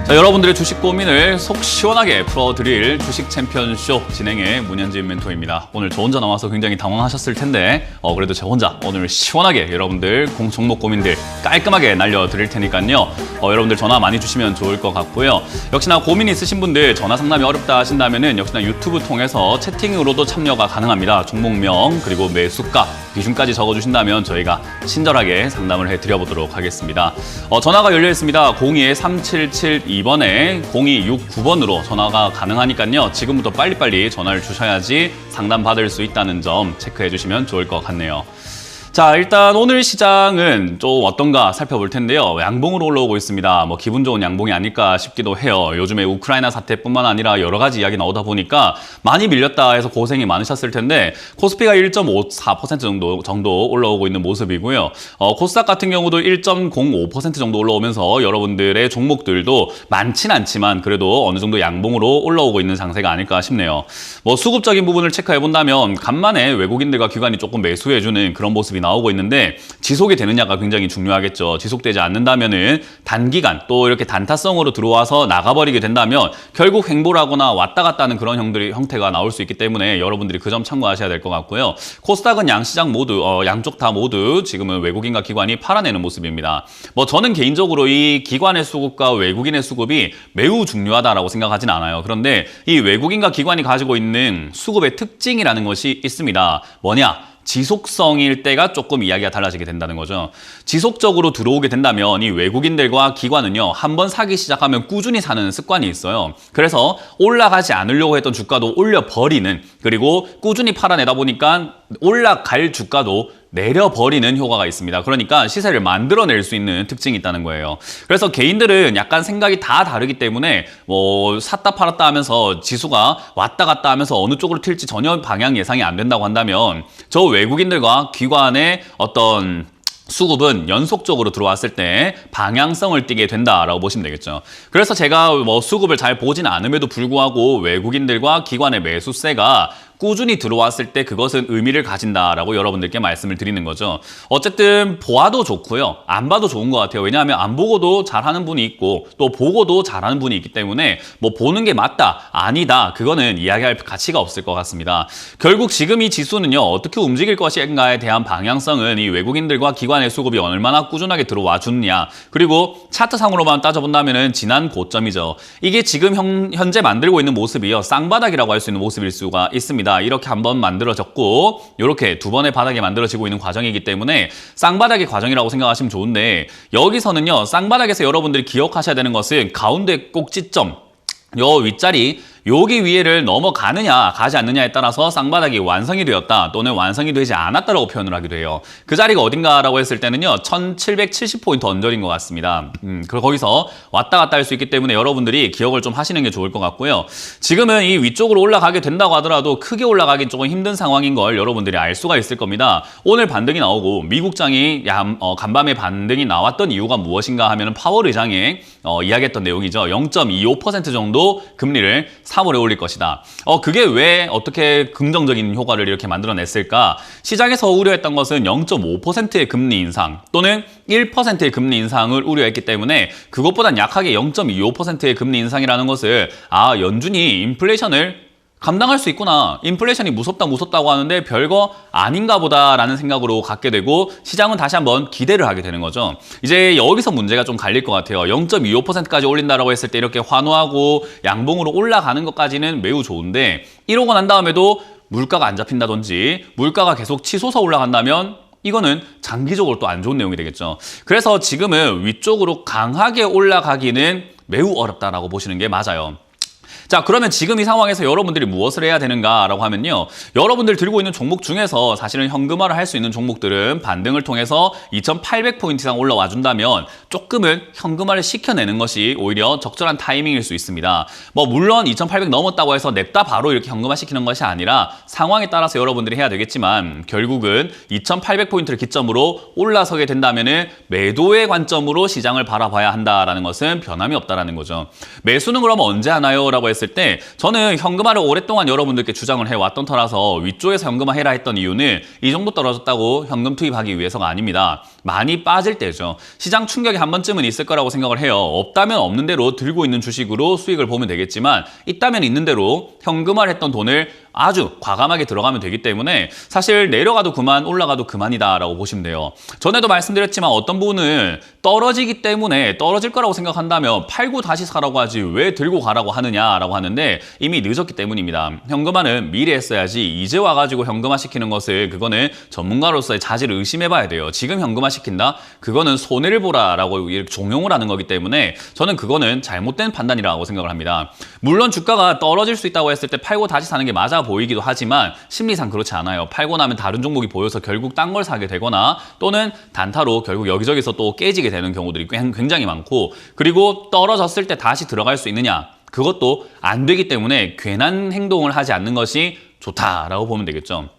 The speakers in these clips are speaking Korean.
자, 여러분들의 주식 고민을 속 시원하게 풀어드릴 주식 챔피언쇼 진행의 문현진 멘토입니다. 오늘 저 혼자 나와서 굉장히 당황하셨을 텐데 그래도 저 혼자 오늘 시원하게 여러분들 종목 고민들 깔끔하게 날려드릴 테니까요. 여러분들 전화 많이 주시면 좋을 것 같고요. 역시나 고민 있으신 분들 전화 상담이 어렵다 하신다면은 역시나 유튜브 통해서 채팅으로도 참여가 가능합니다. 종목명 그리고 매수가 비중까지 적어주신다면 저희가 친절하게 상담을 해드려보도록 하겠습니다. 전화가 열려 있습니다. 02-3772번에 0269번으로 전화가 가능하니까요. 지금부터 빨리빨리 전화를 주셔야지 상담받을 수 있다는 점 체크해 주시면 좋을 것 같네요. 자, 일단 오늘 시장은 좀 어떤가 살펴볼 텐데요. 양봉으로 올라오고 있습니다. 뭐 기분 좋은 양봉이 아닐까 싶기도 해요. 요즘에 우크라이나 사태뿐만 아니라 여러 가지 이야기 나오다 보니까 많이 밀렸다 해서 고생이 많으셨을 텐데 코스피가 1.54% 정도 올라오고 있는 모습이고요. 코스닥 같은 경우도 1.05% 정도 올라오면서 여러분들의 종목들도 많진 않지만 그래도 어느 정도 양봉으로 올라오고 있는 장세가 아닐까 싶네요. 뭐 수급적인 부분을 체크해 본다면 간만에 외국인들과 기관이 조금 매수해주는 그런 모습이 나오고 있는데 지속이 되느냐가 굉장히 중요하겠죠. 지속되지 않는다면은 단기간 또 이렇게 단타성으로 들어와서 나가버리게 된다면 결국 횡보를 하거나 왔다 갔다 하는 그런 형태가 나올 수 있기 때문에 여러분들이 그 점 참고하셔야 될 것 같고요. 코스닥은 양시장 모두 양쪽 다 모두 지금은 외국인과 기관이 팔아내는 모습입니다. 뭐 저는 개인적으로 이 기관의 수급과 외국인의 수급이 매우 중요하다라고 생각하진 않아요. 그런데 이 외국인과 기관이 가지고 있는 수급의 특징이라는 것이 있습니다. 뭐냐? 지속성일 때가 조금 이야기가 달라지게 된다는 거죠. 지속적으로 들어오게 된다면 이 외국인들과 기관은요, 한번 사기 시작하면 꾸준히 사는 습관이 있어요. 그래서 올라가지 않으려고 했던 주가도 올려버리는, 그리고 꾸준히 팔아내다 보니까 올라갈 주가도 내려버리는 효과가 있습니다. 그러니까 시세를 만들어낼 수 있는 특징이 있다는 거예요. 그래서 개인들은 약간 생각이 다 다르기 때문에 뭐 샀다 팔았다 하면서 지수가 왔다 갔다 하면서 어느 쪽으로 튈지 전혀 방향 예상이 안 된다고 한다면 저 외국인들과 기관의 어떤 수급은 연속적으로 들어왔을 때 방향성을 띠게 된다라고 보시면 되겠죠. 그래서 제가 뭐 수급을 잘 보진 않음에도 불구하고 외국인들과 기관의 매수세가 꾸준히 들어왔을 때 그것은 의미를 가진다라고 여러분들께 말씀을 드리는 거죠. 어쨌든 보아도 좋고요. 안 봐도 좋은 것 같아요. 왜냐하면 안 보고도 잘하는 분이 있고 또 보고도 잘하는 분이 있기 때문에 뭐 보는 게 맞다, 아니다 그거는 이야기할 가치가 없을 것 같습니다. 결국 지금 이 지수는요. 어떻게 움직일 것인가에 대한 방향성은 이 외국인들과 기관의 수급이 얼마나 꾸준하게 들어와 주느냐, 그리고 차트상으로만 따져본다면 지난 고점이죠. 이게 지금 현재 만들고 있는 모습이요. 쌍바닥이라고 할 수 있는 모습일 수가 있습니다. 이렇게 한번 만들어졌고 이렇게 두 번의 바닥이 만들어지고 있는 과정이기 때문에 쌍바닥의 과정이라고 생각하시면 좋은데, 여기서는요 쌍바닥에서 여러분들이 기억하셔야 되는 것은 가운데 꼭지점 요 윗자리 여기 위에를 넘어가느냐 가지 않느냐에 따라서 쌍바닥이 완성이 되었다 또는 완성이 되지 않았다라고 표현을 하기도 해요. 그 자리가 어딘가라고 했을 때는요 1770포인트 언저리인 것 같습니다. 그리고 거기서 왔다 갔다 할 수 있기 때문에 여러분들이 기억을 좀 하시는 게 좋을 것 같고요. 지금은 이 위쪽으로 올라가게 된다고 하더라도 크게 올라가기 조금 힘든 상황인 걸 여러분들이 알 수가 있을 겁니다. 오늘 반등이 나오고 미국장이 간밤에 반등이 나왔던 이유가 무엇인가 하면 파월 의장이 이야기했던 내용이죠. 0.25% 정도 금리를 3월에 올릴 것이다. 그게 왜 어떻게 긍정적인 효과를 이렇게 만들어냈을까? 시장에서 우려했던 것은 0.5%의 금리 인상 또는 1%의 금리 인상을 우려했기 때문에 그것보단 약하게 0.25%의 금리 인상이라는 것을 연준이 인플레이션을 감당할 수 있구나. 인플레이션이 무섭다고 하는데 별거 아닌가 보다라는 생각으로 갖게 되고 시장은 다시 한번 기대를 하게 되는 거죠. 이제 여기서 문제가 좀 갈릴 것 같아요. 0.25%까지 올린다라고 했을 때 이렇게 환호하고 양봉으로 올라가는 것까지는 매우 좋은데 이러고 난 다음에도 물가가 안 잡힌다든지 물가가 계속 치솟아 올라간다면 이거는 장기적으로 또 안 좋은 내용이 되겠죠. 그래서 지금은 위쪽으로 강하게 올라가기는 매우 어렵다라고 보시는 게 맞아요. 자, 그러면 지금 이 상황에서 여러분들이 무엇을 해야 되는가라고 하면요. 여러분들 들고 있는 종목 중에서 사실은 현금화를 할 수 있는 종목들은 반등을 통해서 2800포인트 이상 올라와 준다면 조금은 현금화를 시켜내는 것이 오히려 적절한 타이밍일 수 있습니다. 뭐 물론 2800 넘었다고 해서 냅다 바로 이렇게 현금화 시키는 것이 아니라 상황에 따라서 여러분들이 해야 되겠지만 결국은 2800포인트를 기점으로 올라서게 된다면은 매도의 관점으로 시장을 바라봐야 한다라는 것은 변함이 없다라는 거죠. 매수는 그러면 언제 하나요? 거라고 했을 때 저는 현금화를 오랫동안 여러분들께 주장을 해왔던 터라서 위쪽에서 현금화 해라 했던 이유는 이 정도 떨어졌다고 현금 투입하기 위해서가 아닙니다. 많이 빠질 때죠. 시장 충격이 한 번쯤은 있을 거라고 생각을 해요. 없다면 없는 대로 들고 있는 주식으로 수익을 보면 되겠지만 있다면 있는 대로 현금화를 했던 돈을 아주 과감하게 들어가면 되기 때문에 사실 내려가도 그만 올라가도 그만이다라고 보시면 돼요. 전에도 말씀드렸지만 어떤 분은 떨어지기 때문에 떨어질 거라고 생각한다면 팔고 다시 사라고 하지 왜 들고 가라고 하느냐라고 하는데 이미 늦었기 때문입니다. 현금화는 미리 했어야지 이제 와가지고 현금화 시키는 것을 그거는 전문가로서의 자질을 의심해봐야 돼요. 지금 현금화 시킨다? 그거는 손해를 보라라고 이렇게 종용을 하는 거기 때문에 저는 그거는 잘못된 판단이라고 생각을 합니다. 물론 주가가 떨어질 수 있다고 했을 때 팔고 다시 사는 게 맞아 보이기도 하지만 심리상 그렇지 않아요. 팔고 나면 다른 종목이 보여서 결국 딴 걸 사게 되거나 또는 단타로 결국 여기저기서 또 깨지게 되는 경우들이 굉장히 많고 그리고 떨어졌을 때 다시 들어갈 수 있느냐 그것도 안 되기 때문에 괜한 행동을 하지 않는 것이 좋다라고 보면 되겠죠.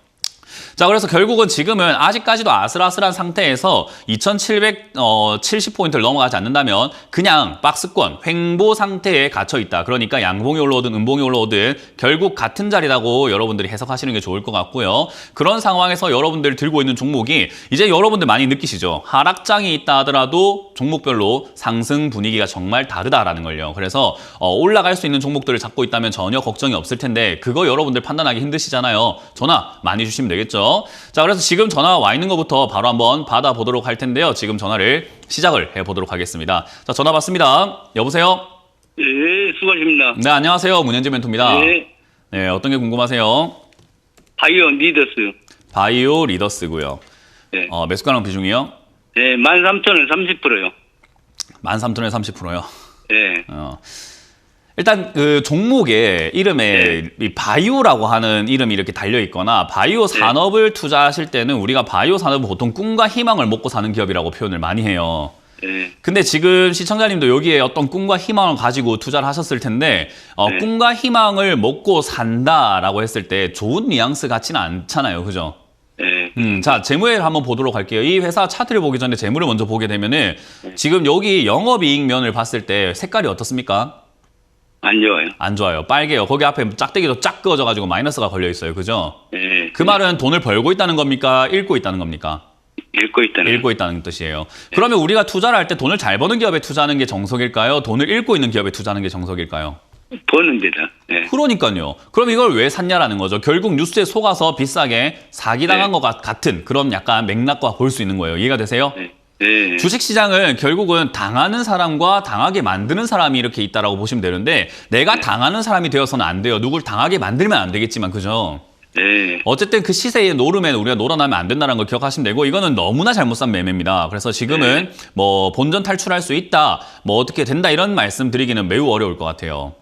자, 그래서 결국은 지금은 아직까지도 아슬아슬한 상태에서 2770포인트를 넘어가지 않는다면 그냥 박스권, 횡보 상태에 갇혀 있다. 그러니까 양봉이 올라오든 음봉이 올라오든 결국 같은 자리라고 여러분들이 해석하시는 게 좋을 것 같고요. 그런 상황에서 여러분들이 들고 있는 종목이 이제 여러분들 많이 느끼시죠? 하락장이 있다 하더라도 종목별로 상승 분위기가 정말 다르다라는 걸요. 그래서 올라갈 수 있는 종목들을 잡고 있다면 전혀 걱정이 없을 텐데 그거 여러분들 판단하기 힘드시잖아요. 전화 많이 주시면 되겠죠. 자, 그래서 지금 전화 와 있는 것부터 바로 한번 받아보도록 할 텐데요. 지금 전화를 시작을 해보도록 하겠습니다. 자, 전화 받습니다. 여보세요? 네, 수고하십니다. 네, 안녕하세요. 문현진 멘토입니다. 네, 네, 어떤 게 궁금하세요? 바이오 리더스. 바이오 리더스고요. 네, 매수 가능 비중이요? 네, 13,000원 30%요. 13,000원에 30%요. 네, 일단 그 종목의 이름에 네. 이 바이오라고 하는 이름이 이렇게 달려 있거나 바이오 산업을 투자하실 때는 우리가 바이오 산업은 보통 꿈과 희망을 먹고 사는 기업이라고 표현을 많이 해요. 네, 근데 지금 시청자님도 여기에 어떤 꿈과 희망을 가지고 투자를 하셨을 텐데 네. 꿈과 희망을 먹고 산다라고 했을 때 좋은 뉘앙스 같지는 않잖아요. 그죠? 네, 자, 재무회를 한번 보도록 할게요. 이 회사 차트를 보기 전에 재무를 먼저 보게 되면은 지금 여기 영업이익 면을 봤을 때 색깔이 어떻습니까? 안 좋아요. 안 좋아요. 빨개요. 거기 앞에 짝대기도 쫙 그어져가지고 마이너스가 걸려 있어요. 그죠? 네, 그 말은 돈을 벌고 있다는 겁니까? 잃고 있다는 겁니까? 읽고 있다는. 잃고 있다는 뜻이에요. 그러면 우리가 투자를 할 때 돈을 잘 버는 기업에 투자하는 게 정석일까요? 돈을 잃고 있는 기업에 투자하는 게 정석일까요? 버는 데다. 네, 그러니까요. 그럼 이걸 왜 샀냐라는 거죠. 결국 뉴스에 속아서 비싸게 사기당한 것 같은 그런 약간 맥락과 볼 수 있는 거예요. 이해가 되세요? 네, 네, 주식시장은 결국은 당하는 사람과 당하게 만드는 사람이 이렇게 있다라고 보시면 되는데 내가 당하는 사람이 되어서는 안 돼요. 누굴 당하게 만들면 안 되겠지만 그죠? 네, 어쨌든 그 시세에 노름에 우리가 놀아나면 안 된다는 걸 기억하시면 되고 이거는 너무나 잘못 산 매매입니다. 그래서 지금은 뭐 본전 탈출할 수 있다, 뭐 어떻게 된다 이런 말씀 드리기는 매우 어려울 것 같아요.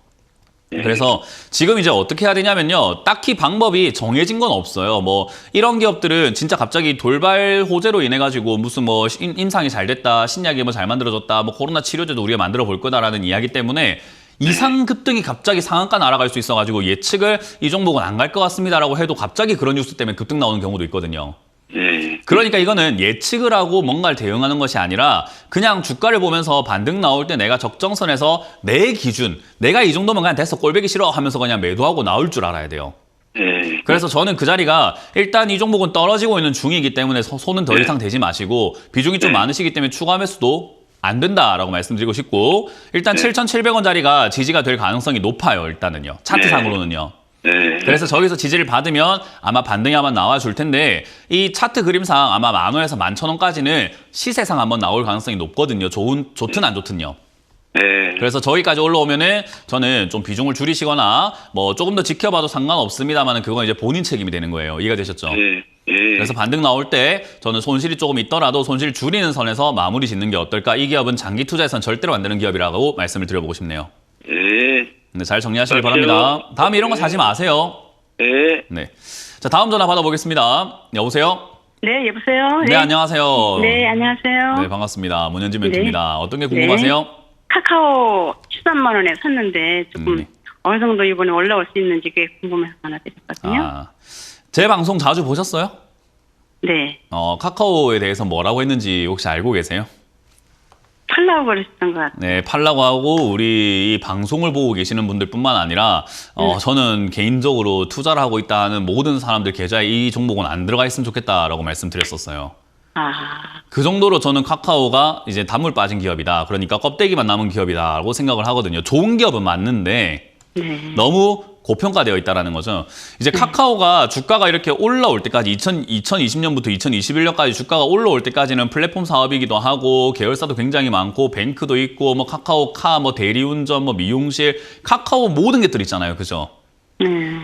그래서 지금 이제 어떻게 해야 되냐면요. 딱히 방법이 정해진 건 없어요. 뭐 이런 기업들은 진짜 갑자기 돌발 호재로 인해 가지고 무슨 뭐 임상이 잘 됐다, 신약이 뭐 잘 만들어졌다, 뭐 코로나 치료제도 우리가 만들어 볼 거다라는 이야기 때문에 이상 급등이 갑자기 상한가 날아갈 수 있어가지고 예측을 이 종목은 안 갈 것 같습니다라고 해도 갑자기 그런 뉴스 때문에 급등 나오는 경우도 있거든요. 네, 그러니까 이거는 예측을 하고 뭔가를 대응하는 것이 아니라 그냥 주가를 보면서 반등 나올 때 내가 적정선에서 내 기준, 내가 이 정도면 그냥 됐어, 꼴보기 싫어 하면서 그냥 매도하고 나올 줄 알아야 돼요. 네, 그래서 저는 그 자리가 일단 이 종목은 떨어지고 있는 중이기 때문에 손은 더 이상 대지 마시고 비중이 좀 많으시기 때문에 추가 매수도 안 된다라고 말씀드리고 싶고 일단 7,700원 자리가 지지가 될 가능성이 높아요. 일단은요. 차트상으로는요. 네, 그래서 저기서 지지를 받으면 아마 반등이 한번 나와줄 텐데 이 차트 그림상 아마 10,000원에서 11,000원까지는 시세상 한번 나올 가능성이 높거든요. 좋든 안 좋든요. 네, 그래서 저기까지 올라오면은 저는 좀 비중을 줄이시거나 뭐 조금 더 지켜봐도 상관없습니다만 그건 이제 본인 책임이 되는 거예요. 이해가 되셨죠? 네, 네. 그래서 반등 나올 때 저는 손실이 조금 있더라도 손실 줄이는 선에서 마무리 짓는 게 어떨까? 이 기업은 장기 투자에선 절대로 안 되는 기업이라고 말씀을 드려보고 싶네요. 네, 네, 잘 정리하시길 바랍니다. 다음에 이런 거 사지 마세요. 네. 네. 자, 다음 전화 받아보겠습니다. 여보세요? 네, 여보세요? 네, 안녕하세요. 네, 안녕하세요. 네, 반갑습니다. 문현진 멘토입니다. 어떤 게 궁금하세요? 카카오 13만 원에 샀는데 조금 네. 어느 정도 이번에 올라올 수 있는지 그게 궁금해서 전화 드렸거든요. 제 방송 자주 보셨어요? 네. 카카오에 대해서 뭐라고 했는지 혹시 알고 계세요? 팔라고 그러셨던 것 같아요. 네, 팔라고 하고 우리 이 방송을 보고 계시는 분들뿐만 아니라 저는 개인적으로 투자를 하고 있다는 모든 사람들 계좌에 이 종목은 안 들어가 있으면 좋겠다라고 말씀드렸었어요. 아, 그 정도로 저는 카카오가 이제 단물 빠진 기업이다. 그러니까 껍데기만 남은 기업이다라고 생각을 하거든요. 좋은 기업은 맞는데 네. 너무 고평가되어 있다는 거죠. 이제 카카오가 주가가 이렇게 올라올 때까지 2020년부터 2021년까지 주가가 올라올 때까지는 플랫폼 사업이기도 하고 계열사도 굉장히 많고 뱅크도 있고 뭐 카카오카 뭐 대리운전 뭐 미용실 카카오 모든 것들 있잖아요. 그죠?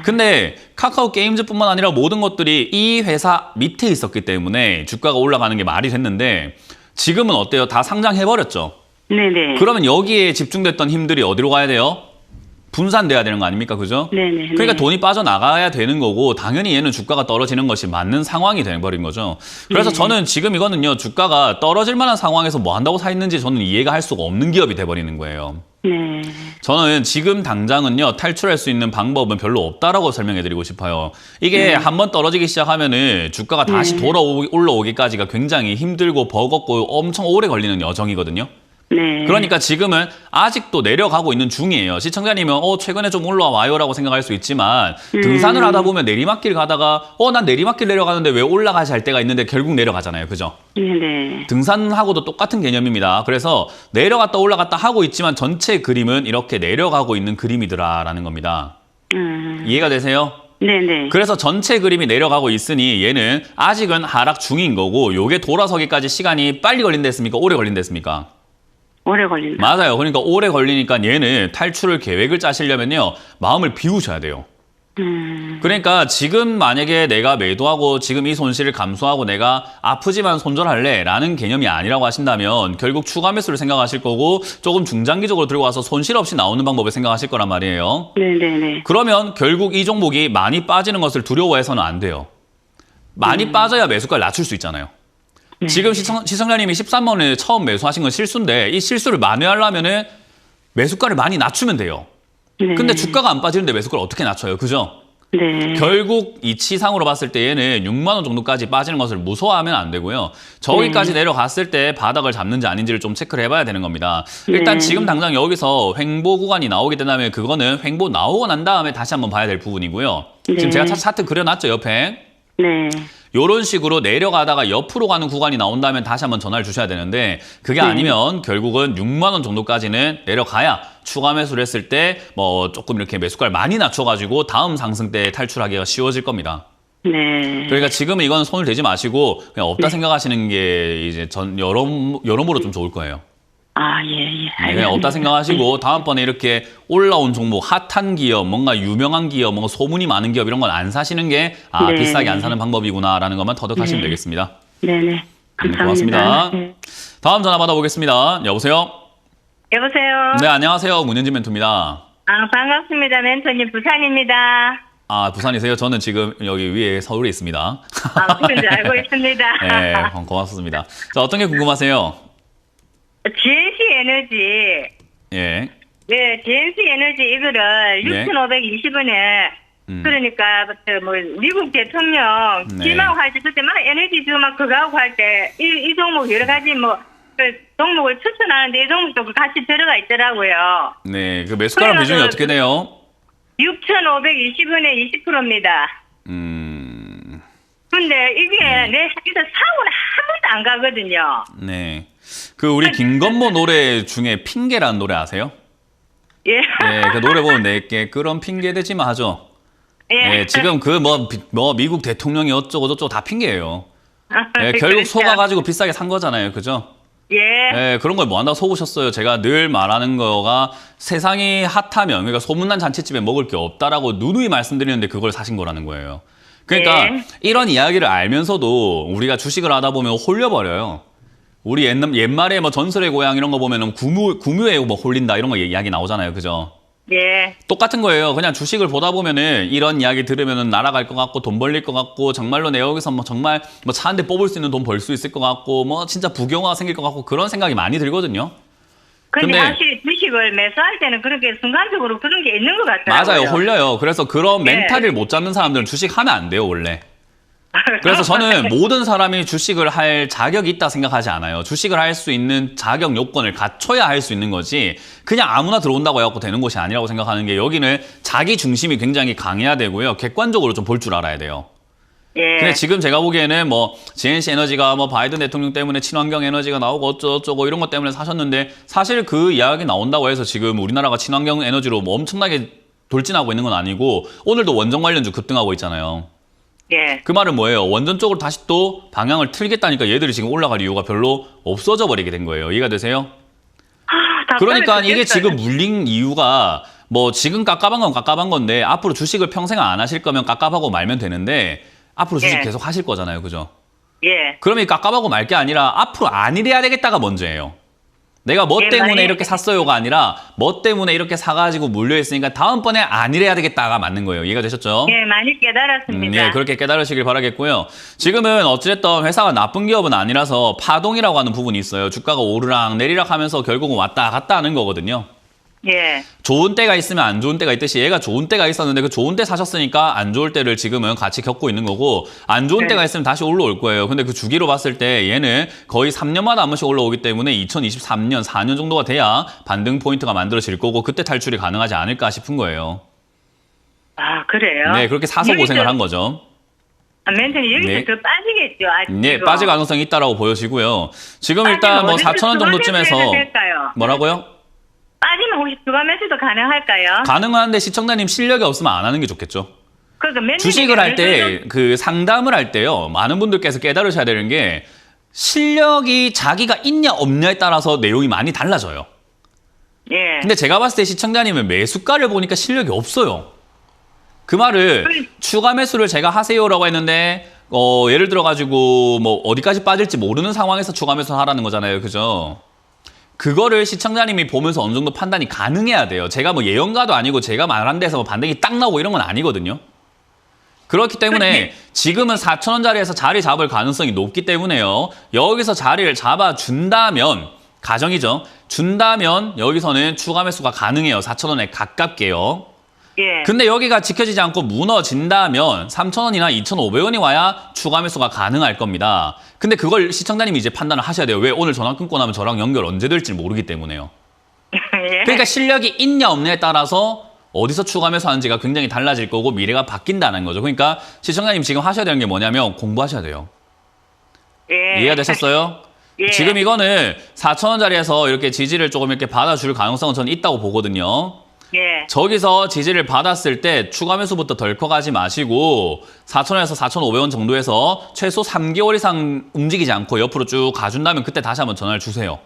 근데 카카오 게임즈뿐만 아니라 모든 것들이 이 회사 밑에 있었기 때문에 주가가 올라가는 게 말이 됐는데 지금은 어때요? 다 상장해버렸죠. 네네. 그러면 여기에 집중됐던 힘들이 어디로 가야 돼요? 분산돼야 되는 거 아닙니까? 그죠? 네네. 그러니까 돈이 빠져나가야 되는 거고 당연히 얘는 주가가 떨어지는 것이 맞는 상황이 돼버린 거죠. 그래서 저는 지금 이거는요. 주가가 떨어질 만한 상황에서 뭐 한다고 사 있는지 저는 이해가 할 수가 없는 기업이 돼버리는 거예요. 네. 저는 지금 당장은요. 탈출할 수 있는 방법은 별로 없다라고 설명해드리고 싶어요. 이게 한번 떨어지기 시작하면은 주가가 다시 올라오기까지가 굉장히 힘들고 버겁고 엄청 오래 걸리는 여정이거든요. 네. 그러니까 지금은 아직도 내려가고 있는 중이에요. 시청자님은 최근에 좀 올라와요라고 생각할 수 있지만 등산을 하다 보면 내리막길 가다가 난 내리막길 내려가는데 왜 올라가지 할 때가 있는데 결국 내려가잖아요. 그죠? 네네. 등산하고도 똑같은 개념입니다. 그래서 내려갔다 올라갔다 하고 있지만 전체 그림은 이렇게 내려가고 있는 그림이더라라는 겁니다. 이해가 되세요? 네네. 그래서 전체 그림이 내려가고 있으니 얘는 아직은 하락 중인 거고 요게 돌아서기까지 시간이 빨리 걸린댔습니까? 오래 걸린댔습니까? 오래 걸린다. 맞아요. 그러니까 오래 걸리니까 얘는 탈출을 계획을 짜시려면요. 마음을 비우셔야 돼요. 그러니까 지금 만약에 내가 매도하고 지금 이 손실을 감수하고 내가 아프지만 손절할래 라는 개념이 아니라고 하신다면 결국 추가 매수를 생각하실 거고 조금 중장기적으로 들고 와서 손실 없이 나오는 방법을 생각하실 거란 말이에요. 네네네. 그러면 결국 이 종목이 많이 빠지는 것을 두려워해서는 안 돼요. 많이 빠져야 매수가를 낮출 수 있잖아요. 지금 시청자님이 13만 원에 처음 매수하신 건 실수인데 이 실수를 만회하려면은 매수가를 많이 낮추면 돼요. 네. 근데 주가가 안 빠지는데 매수가를 어떻게 낮춰요? 그죠? 네. 결국 이치상으로 봤을 때 얘는 6만 원 정도까지 빠지는 것을 무서워하면 안 되고요. 저기까지 내려갔을 때 바닥을 잡는지 아닌지를 좀 체크를 해봐야 되는 겁니다. 일단 지금 당장 여기서 횡보 구간이 나오게 된다면 그거는 횡보 나오고 난 다음에 다시 한번 봐야 될 부분이고요. 지금 제가 차트 그려놨죠, 옆에. 네. 이런 식으로 내려가다가 옆으로 가는 구간이 나온다면 다시 한번 전화를 주셔야 되는데 그게 아니면 결국은 6만 원 정도까지는 내려가야 추가 매수를 했을 때 뭐 조금 이렇게 매수가를 많이 낮춰가지고 다음 상승 때 탈출하기가 쉬워질 겁니다. 네. 그러니까 지금은 이건 손을 대지 마시고 그냥 없다 생각하시는 게 이제 여러모로 좀 좋을 거예요. 아, 예, 예. 네, 그냥 없다 생각하시고 다음번에 이렇게 올라온 종목, 핫한 기업, 뭔가 유명한 기업, 뭔가 소문이 많은 기업 이런 건 안 사시는 게 네. 비싸게 안 사는 방법이구나라는 것만 터득하시면 되겠습니다. 네네. 감사합니다. 고맙습니다. 네. 다음 전화 받아보겠습니다. 여보세요? 여보세요? 네, 안녕하세요. 문현진 멘토입니다. 반갑습니다. 멘토님 부산입니다. 부산이세요? 저는 지금 여기 위에 서울에 있습니다. 그런지 알고 있습니다. 네, 고맙습니다. 자, 어떤 게 궁금하세요? GNC 에너지. 예. 네, GNC 에너지 이거를 네. 6,520원에 그러니까 뭐 미국 대통령 네. 기망할 때 그때 막 에너지 막 그거 하고 할 때 이 종목 여러 가지 뭐 그 종목을 추천하는데 이 종목도 같이 들어가 있더라고요. 네, 그 매수가랑 비중이 어떻게 돼요? 6,520원에 20%입니다. 근데 이게 내 이거 사고는 한 번도 안 가거든요. 네. 그 우리 김건모 노래 중에 핑계라는 노래 아세요? 예. 네, 그 노래 보면 내게 그런 핑계 대지 마 하죠. 예. 네, 지금 그 뭐 미국 대통령이 어쩌고 저쩌고 다 핑계예요. 네, 결국 그렇죠. 속아가지고 비싸게 산 거잖아요, 그죠? 예. 네, 그런 걸 뭐 한다고 속으셨어요. 제가 늘 말하는 거가 세상이 핫하면 그러니까 소문난 잔치집에 먹을 게 없다라고 누누이 말씀드리는데 그걸 사신 거라는 거예요. 그러니까 네. 이런 이야기를 알면서도 우리가 주식을 하다 보면 홀려버려요. 우리 옛말에 뭐 전설의 고향 이런 거 보면은 구묘에 뭐 홀린다 이런 거 이야기 나오잖아요. 그죠? 예. 똑같은 거예요. 그냥 주식을 보다 보면은 이런 이야기 들으면은 날아갈 것 같고 돈 벌릴 것 같고 정말로 내 여기서 뭐 정말 뭐 차 한 대 뽑을 수 있는 돈 벌 수 있을 것 같고 뭐 진짜 부경화가 생길 것 같고 그런 생각이 많이 들거든요. 근데 근데- 사실 주식을 매수할 때는 그렇게 순간적으로 그런 게 있는 것 같더라고요. 맞아요. 홀려요. 그래서 그런 네. 멘탈을 못 잡는 사람들은 주식 하면 안 돼요, 원래. 그래서 저는 모든 사람이 주식을 할 자격이 있다 생각하지 않아요. 주식을 할 수 있는 자격 요건을 갖춰야 할 수 있는 거지 그냥 아무나 들어온다고 해갖고 되는 것이 아니라고 생각하는 게 여기는 자기 중심이 굉장히 강해야 되고요. 객관적으로 좀 볼 줄 알아야 돼요. 예. 근데 지금 제가 보기에는 뭐 GNC 에너지가 뭐 바이든 대통령 때문에 친환경 에너지가 나오고 어쩌고저쩌고 이런 것 때문에 사셨는데 사실 그 이야기 나온다고 해서 지금 우리나라가 친환경 에너지로 뭐 엄청나게 돌진하고 있는 건 아니고 오늘도 원전 관련주 급등하고 있잖아요. 예. 그 말은 뭐예요? 원전 쪽으로 다시 또 방향을 틀겠다니까 얘들이 지금 올라갈 이유가 별로 없어져 버리게 된 거예요. 이해가 되세요? 그러니까 이게 지금 물린 이유가 뭐 지금 깝깝한 건 깝깝한 건데 앞으로 주식을 평생 안 하실 거면 깝깝하고 말면 되는데 앞으로 주식 예. 계속 하실 거잖아요. 그죠? 예. 그러면 이 깝깝하고 말 게 아니라 앞으로 안 이래야 되겠다가 먼저예요. 내가 뭐 예, 때문에 만약에- 이렇게 샀어요가 아니라 뭐 때문에 이렇게 사가지고 물려있으니까 다음번에 안 이래야 되겠다가 맞는 거예요. 이해가 되셨죠? 예, 많이 깨달았습니다. 예, 그렇게 깨달으시길 바라겠고요. 지금은 어찌됐든 회사가 나쁜 기업은 아니라서 파동이라고 하는 부분이 있어요. 주가가 오르락 내리락 하면서 결국은 왔다 갔다 하는 거거든요. 예. 좋은 때가 있으면 안 좋은 때가 있듯이 얘가 좋은 때가 있었는데 그 좋은 때 사셨으니까 안 좋을 때를 지금은 같이 겪고 있는 거고 안 좋은 네. 때가 있으면 다시 올라올 거예요. 근데 그 주기로 봤을 때 얘는 거의 3년마다 한 번씩 올라오기 때문에 2023년, 4년 정도가 돼야 반등 포인트가 만들어질 거고 그때 탈출이 가능하지 않을까 싶은 거예요. 아, 그래요? 네, 그렇게 사서 고생을 한 거죠. 멘토님 여기서 네. 더 빠지겠죠. 아직 네, 지금. 빠질 가능성이 있다라고 보여지고요. 지금 빠지면 일단 뭐 어디서 4,000원 정도쯤에서 주간 매수해도 될까요? 뭐라고요? 빠지면 혹시 주간 매수도 가능할까요? 가능한데 시청자님 실력이 없으면 안 하는 게 좋겠죠. 그러니까 멘토님이 주식을 할 때 그 상담을 할 때요. 많은 분들께서 깨달으셔야 되는 게 실력이 자기가 있냐 없냐에 따라서 내용이 많이 달라져요. 예. 근데 제가 봤을 때 시청자님은 매수가를 보니까 실력이 없어요. 그 말을 추가 매수를 제가 하세요라고 했는데 예를 들어 가지고 뭐 어디까지 빠질지 모르는 상황에서 추가 매수 하라는 거잖아요. 그죠? 그거를 시청자님이 보면서 어느 정도 판단이 가능해야 돼요. 제가 뭐 예언가도 아니고 제가 말한 데서 뭐 반등이 딱 나오고 이런 건 아니거든요. 그렇기 때문에 지금은 4,000원짜리에서 자리 잡을 가능성이 높기 때문에요. 여기서 자리를 잡아준다면 가정이죠. 준다면 여기서는 추가 매수가 가능해요. 4,000원에 가깝게요. 예. 근데 여기가 지켜지지 않고 무너진다면 3,000원이나 2,500원이 와야 추가 매수가 가능할 겁니다. 근데 그걸 시청자님이 이제 판단을 하셔야 돼요. 왜 오늘 전화 끊고 나면 저랑 연결 언제 될지 모르기 때문에요. 예. 그러니까 실력이 있냐 없냐에 따라서 어디서 추가 매수하는지가 굉장히 달라질 거고 미래가 바뀐다는 거죠. 그러니까 시청자님 지금 하셔야 되는 게 뭐냐면 공부하셔야 돼요. 예. 이해가 되셨어요? 예. 지금 이거는 4,000원짜리에서 이렇게 지지를 조금 이렇게 받아줄 가능성은 저는 있다고 보거든요. 예. 저기서 지지를 받았을 때 추가 매수부터 덜컥하지 마시고 4,000원에서 4,500원 정도에서 최소 3개월 이상 움직이지 않고 옆으로 쭉 가준다면 그때 다시 한번 전화를 주세요.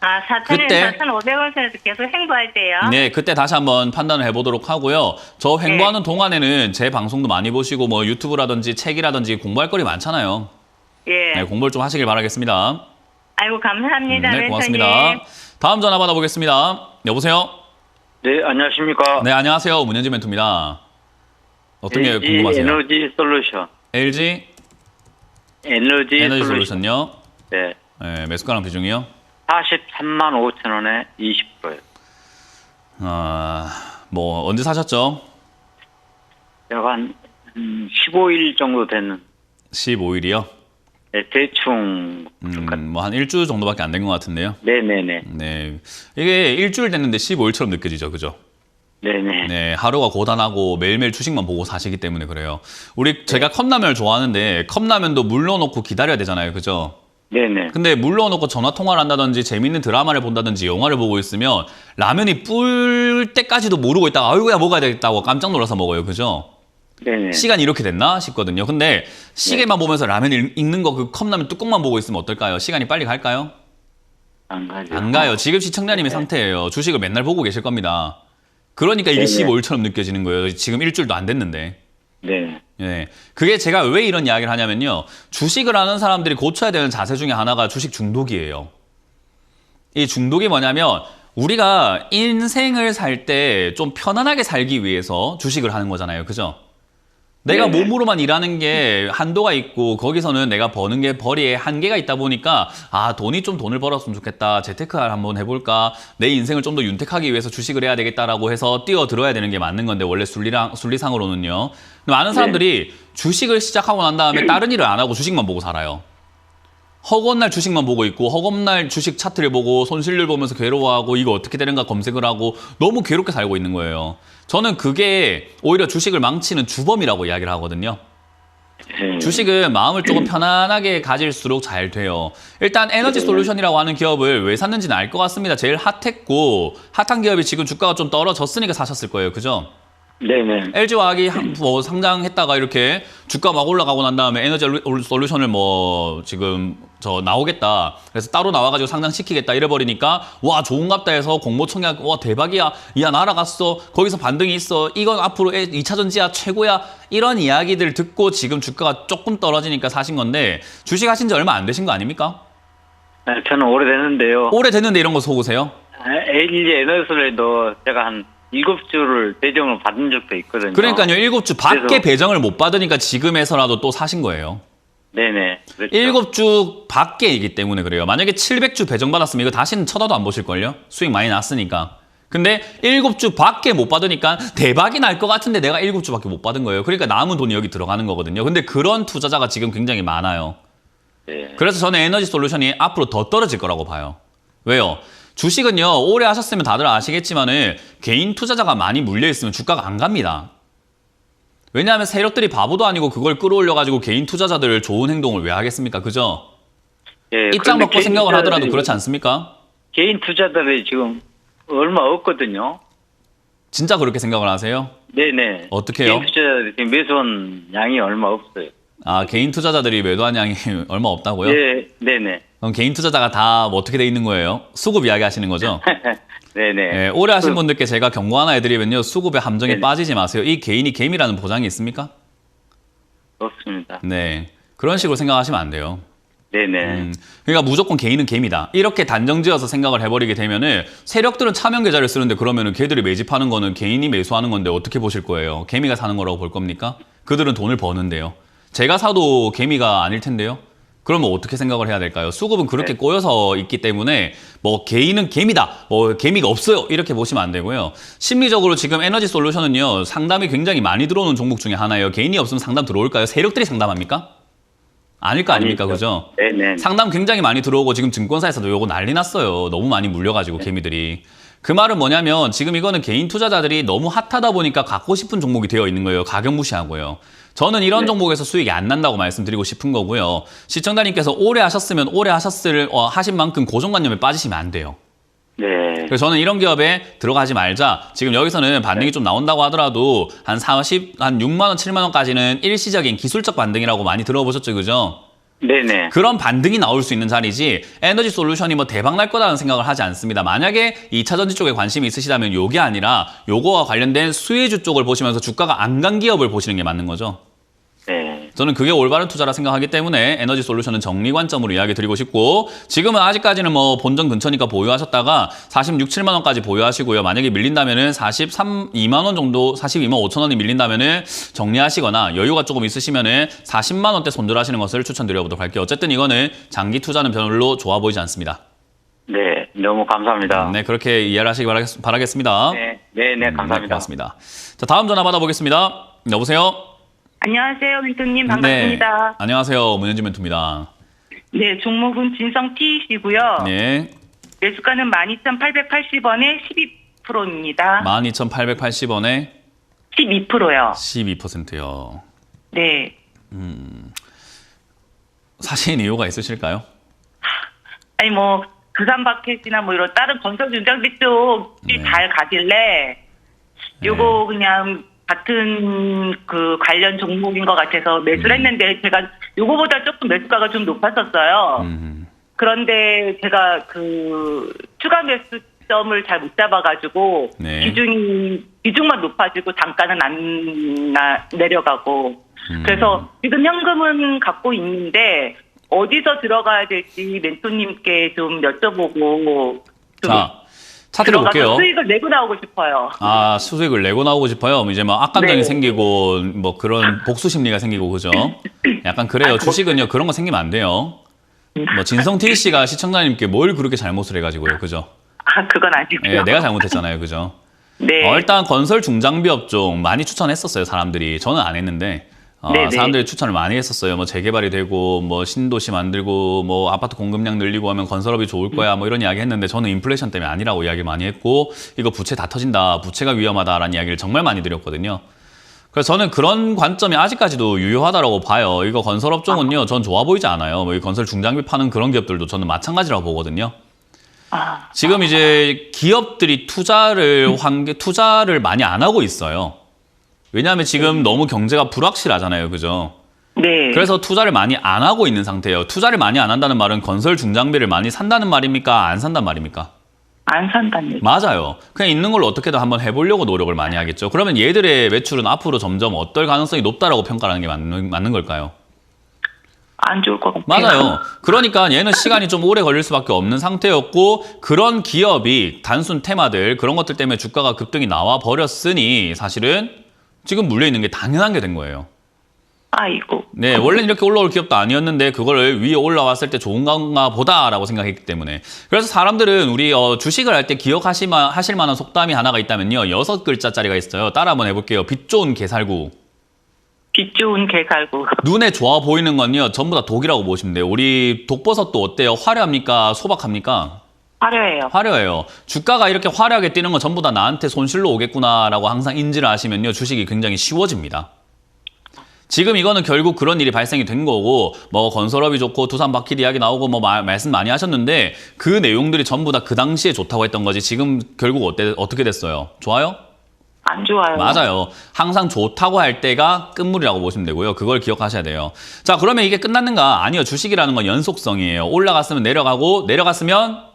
아, 4,000원, 그때- 4,500원 선에서 계속 행보할 때요? 네, 그때 다시 한번 판단을 해보도록 하고요. 저 횡보하는 동안에는 제 방송도 많이 보시고 뭐 유튜브라든지 책이라든지 공부할 거리 많잖아요. 예. 네, 공부를 좀 하시길 바라겠습니다. 아이고, 감사합니다. 네, 멘토님. 고맙습니다. 다음 전화 받아보겠습니다. 여보세요? 네, 안녕하십니까. 네, 안녕하세요. 문현지 멘토입니다. 어떤 게 LG 궁금하세요? 에너지 솔루션. LG 에너지 에너지 솔루션. 솔루션요? 네. 네, 매수가랑 비중이요? 43만 5천 원에 20%예요. 뭐 언제 사셨죠? 제가 한 15일 정도 됐는 15일이요? 네, 대충 뭐 한 일주 정도밖에 안 된 것 같은데요. 네네네. 네, 이게 일주일 됐는데 15일처럼 느껴지죠, 그죠? 네네. 네, 하루가 고단하고 매일매일 주식만 보고 사시기 때문에 그래요. 제가 컵라면을 좋아하는데 컵라면도 물 넣어놓고 기다려야 되잖아요, 그죠? 네네. 근데 물 넣어놓고 전화 통화를 한다든지 재밌는 드라마를 본다든지 영화를 보고 있으면 라면이 불 때까지도 모르고 있다가 아이고야 먹어야 되겠다고 깜짝 놀라서 먹어요, 그죠? 네네. 시간이 이렇게 됐나 싶거든요. 근데 시계만 보면서 라면 익는 거 그 컵라면 뚜껑만 보고 있으면 어떨까요? 시간이 빨리 갈까요? 안 가죠. 안 가요. 지금 시청자님의 네. 상태예요. 주식을 맨날 보고 계실 겁니다. 그러니까 이게 네네. 15일처럼 느껴지는 거예요. 지금 일주일도 안 됐는데. 네. 예. 그게 제가 왜 이런 이야기를 하냐면요. 주식을 하는 사람들이 고쳐야 되는 자세 중에 하나가 주식 중독이에요. 이 중독이 뭐냐면 우리가 인생을 살 때 좀 편안하게 살기 위해서 주식을 하는 거잖아요. 그죠? 내가 네네. 몸으로만 일하는 게 한도가 있고 거기서는 내가 버는 게 벌이에 한계가 있다 보니까 아 돈이 좀 돈을 벌었으면 좋겠다. 재테크를 한번 해볼까. 내 인생을 좀 더 윤택하기 위해서 주식을 해야 되겠다라고 해서 뛰어들어야 되는 게 맞는 건데 원래 순리상으로는요. 많은 사람들이 주식을 시작하고 난 다음에 다른 일을 안 하고 주식만 보고 살아요. 허구한 주식만 보고 있고 허구한 주식 차트를 보고 손실률 보면서 괴로워하고 이거 어떻게 되는가 검색을 하고 너무 괴롭게 살고 있는 거예요. 저는 그게 오히려 주식을 망치는 주범이라고 이야기를 하거든요. 네. 주식은 마음을 조금 편안하게 가질수록 잘 돼요. 일단 에너지 솔루션이라고 하는 기업을 왜 샀는지는 알 것 같습니다. 제일 핫했고 핫한 기업이 지금 주가가 좀 떨어졌으니까 사셨을 거예요. 그죠? 네네. LG화학이 뭐 상장했다가 이렇게 주가 막 올라가고 난 다음에 에너지 솔루션을 뭐 지금 저 나오겠다. 그래서 따로 나와가지고 상장시키겠다 이래버리니까 와 좋은갑다 해서 공모청약 와 대박이야. 야 날아갔어. 거기서 반등이 있어. 이건 앞으로 2차 전지야 최고야. 이런 이야기들 듣고 지금 주가가 조금 떨어지니까 사신 건데 주식 하신 지 얼마 안 되신 거 아닙니까? 저는 오래됐는데요. 오래됐는데 이런 거 속으세요? LG 에너지솔에도 제가 한 7주를 배정을 받은 적도 있거든요. 그러니까요. 7주 밖에 그래서- 배정을 못 받으니까 지금에서라도 또 사신 거예요. 네네. 그렇죠. 7주 밖에이기 때문에 그래요. 만약에 700주 배정받았으면 이거 다시는 쳐다도 안 보실걸요? 수익 많이 났으니까. 근데 7주 밖에 못 받으니까 대박이 날 것 같은데 내가 7주밖에 못 받은 거예요. 그러니까 남은 돈이 여기 들어가는 거거든요. 근데 그런 투자자가 지금 굉장히 많아요. 네. 그래서 저는 에너지 솔루션이 앞으로 더 떨어질 거라고 봐요. 왜요? 주식은요, 오래 하셨으면 다들 아시겠지만은 개인 투자자가 많이 물려있으면 주가가 안 갑니다. 왜냐하면 세력들이 바보도 아니고 그걸 끌어올려가지고 개인 투자자들 좋은 행동을 왜 하겠습니까? 그죠? 예, 입장 그런데 먹고 개인 생각을 하더라도 투자자들이- 그렇지 않습니까? 개인 투자자들이 지금 얼마 없거든요. 진짜 그렇게 생각을 하세요? 네네. 어떻게 해요? 개인 투자자들이 지금 매수한 양이 얼마 없어요. 아, 개인 투자자들이 매도한 양이 얼마 없다고요? 네, 네네. 그럼 개인 투자자가 다 뭐 어떻게 돼 있는 거예요? 수급 이야기 하시는 거죠? 네네. 예, 오래 하신 분들께 제가 경고 하나 해드리면요. 수급의 함정에 네네. 빠지지 마세요. 이 개인이 개미라는 보장이 있습니까? 없습니다. 네. 그런 식으로 생각하시면 안 돼요. 네네. 그러니까 무조건 개인은 개미다. 이렇게 단정지어서 생각을 해버리게 되면은 세력들은 차명 계좌를 쓰는데 그러면은 걔들이 매집하는 거는 개인이 매수하는 건데 어떻게 보실 거예요? 개미가 사는 거라고 볼 겁니까? 그들은 돈을 버는데요. 제가 사도 개미가 아닐 텐데요. 그러면 어떻게 생각을 해야 될까요? 수급은 그렇게 네. 꼬여서 있기 때문에 뭐 개인은 개미다, 뭐 개미가 없어요 이렇게 보시면 안 되고요. 심리적으로 지금 에너지 솔루션은요 상담이 굉장히 많이 들어오는 종목 중에 하나예요. 개인이 없으면 상담 들어올까요? 세력들이 상담합니까? 아닐 거 아닙니까? 아니죠. 그죠? 네네. 상담 굉장히 많이 들어오고 지금 증권사에서도 요거 난리 났어요. 너무 많이 물려가지고 개미들이. 그 말은 뭐냐면 지금 이거는 개인 투자자들이 너무 핫하다 보니까 갖고 싶은 종목이 되어 있는 거예요. 가격 무시하고요. 저는 이런 네. 종목에서 수익이 안 난다고 말씀드리고 싶은 거고요. 시청자님께서 오래 하셨으면 오래 하신 만큼 고정관념에 빠지시면 안 돼요. 네. 그래서 저는 이런 기업에 들어가지 말자. 지금 여기서는 반등이 좀 나온다고 하더라도 한 6만 원, 7만 원까지는 일시적인 기술적 반등이라고 많이 들어보셨죠, 그죠? 네네. 그런 반등이 나올 수 있는 자리지 에너지 솔루션이 뭐 대박 날 거다라는 생각을 하지 않습니다. 만약에 2차 전지 쪽에 관심이 있으시다면 요게 아니라 요거와 관련된 수혜주 쪽을 보시면서 주가가 안 간 기업을 보시는 게 맞는 거죠. 네. 저는 그게 올바른 투자라 생각하기 때문에 에너지 솔루션은 정리 관점으로 이야기 드리고 싶고 지금은 아직까지는 뭐 본전 근처니까 보유하셨다가 46, 7만 원까지 보유하시고요. 만약에 밀린다면은 42만 원 정도, 42만 5천 원이 밀린다면은 정리하시거나 여유가 조금 있으시면은 40만 원대 손절하시는 것을 추천드려보도록 할게요. 어쨌든 이거는 장기 투자는 별로 좋아 보이지 않습니다. 네. 너무 감사합니다. 네, 그렇게 이해를 하시기 바라겠습니다. 네. 네네. 감사합니다. 고맙습니다. 자, 다음 전화 받아보겠습니다. 여보세요? 안녕하세요, 멘토님. 네. 반갑습니다. 안녕하세요. 문현진 멘토입니다. 네, 종목은 진성 TEC고요. 네. 매수가는 12,880원에 12%입니다. 12,880원에 12%요. 12%요. 네. 사신 이유가 있으실까요? 아니 뭐 그산바켓이나 뭐 이런 다른 건설 중장비 쪽이 네. 잘 가길래 요거 그냥 같은 그 관련 종목인 것 같아서 매수를 했는데 제가 요거보다 조금 매수가가 좀 높았었어요. 그런데 제가 그 추가 매수점을 잘 못 잡아가지고 네. 비중만 높아지고 단가는 안 내려가고 그래서 지금 현금은 갖고 있는데 어디서 들어가야 될지 멘토님께 좀 여쭤보고 좀 차트를 볼게요. 수익을 내고 나오고 싶어요. 아, 수익을 내고 나오고 싶어요. 이제 뭐 악감정이 네. 생기고 뭐 그런 복수 심리가 생기고 그죠? 약간 그래요. 주식은요 그런 거 생기면 안 돼요. 뭐 진성태 씨가 시청자님께 뭘 그렇게 잘못을 해가지고요, 그죠? 아, 그건 아니고요. 예, 내가 잘못했잖아요, 그죠? 네. 일단 건설 중장비 업종 많이 추천했었어요, 사람들이. 저는 안 했는데. 네네. 사람들이 추천을 많이 했었어요. 뭐 재개발이 되고 뭐 신도시 만들고 뭐 아파트 공급량 늘리고 하면 건설업이 좋을 거야 뭐 이런 이야기 했는데 저는 인플레이션 때문에 아니라고 이야기를 많이 했고 이거 부채 다 터진다, 부채가 위험하다라는 이야기를 정말 많이 드렸거든요. 그래서 저는 그런 관점이 아직까지도 유효하다라고 봐요. 이거 건설업종은요, 전 좋아 보이지 않아요. 뭐 이 건설 중장비 파는 그런 기업들도 저는 마찬가지라고 보거든요. 지금 이제 기업들이 투자를 많이 안 하고 있어요. 왜냐하면 지금 너무 경제가 불확실하잖아요, 그죠? 네. 그래서 투자를 많이 안 하고 있는 상태예요. 투자를 많이 안 한다는 말은 건설 중장비를 많이 산다는 말입니까? 안 산다는 말입니까? 안 산다는. 맞아요. 그냥 있는 걸로 어떻게든 한번 해보려고 노력을 많이 하겠죠. 그러면 얘들의 매출은 앞으로 점점 어떨 가능성이 높다라고 평가하는 게 맞는 걸까요? 안 좋을 것 같아요. 맞아요. 그러니까 얘는 시간이 좀 오래 걸릴 수밖에 없는 상태였고 그런 기업이 단순 테마들 그런 것들 때문에 주가가 급등이 나와 버렸으니 사실은 지금 물려있는 게 당연한 게 된 거예요. 아이고. 네, 원래는 이렇게 올라올 기업도 아니었는데 그거를 위에 올라왔을 때 좋은 건가 보다라고 생각했기 때문에. 그래서 사람들은 우리 주식을 할 때 기억하실 만한 속담이 하나가 있다면요. 6글자짜리가 있어요. 따라 한번 해볼게요. 빛 좋은 개살구. 빛 좋은 개살구. 눈에 좋아 보이는 건요. 전부 다 독이라고 보시면 돼요. 우리 독버섯도 어때요? 화려합니까? 소박합니까? 화려해요. 화려해요. 주가가 이렇게 화려하게 뛰는 건 전부 다 나한테 손실로 오겠구나라고 항상 인지를 하시면요. 주식이 굉장히 쉬워집니다. 지금 이거는 결국 그런 일이 발생이 된 거고 뭐 건설업이 좋고 두산 바퀴 이야기 나오고 뭐 말씀 많이 하셨는데 그 내용들이 전부 다 그 당시에 좋다고 했던 거지 지금 결국 어떻게 됐어요? 좋아요? 안 좋아요. 맞아요. 항상 좋다고 할 때가 끝물이라고 보시면 되고요. 그걸 기억하셔야 돼요. 자, 그러면 이게 끝났는가? 아니요. 주식이라는 건 연속성이에요. 올라갔으면 내려가고 내려갔으면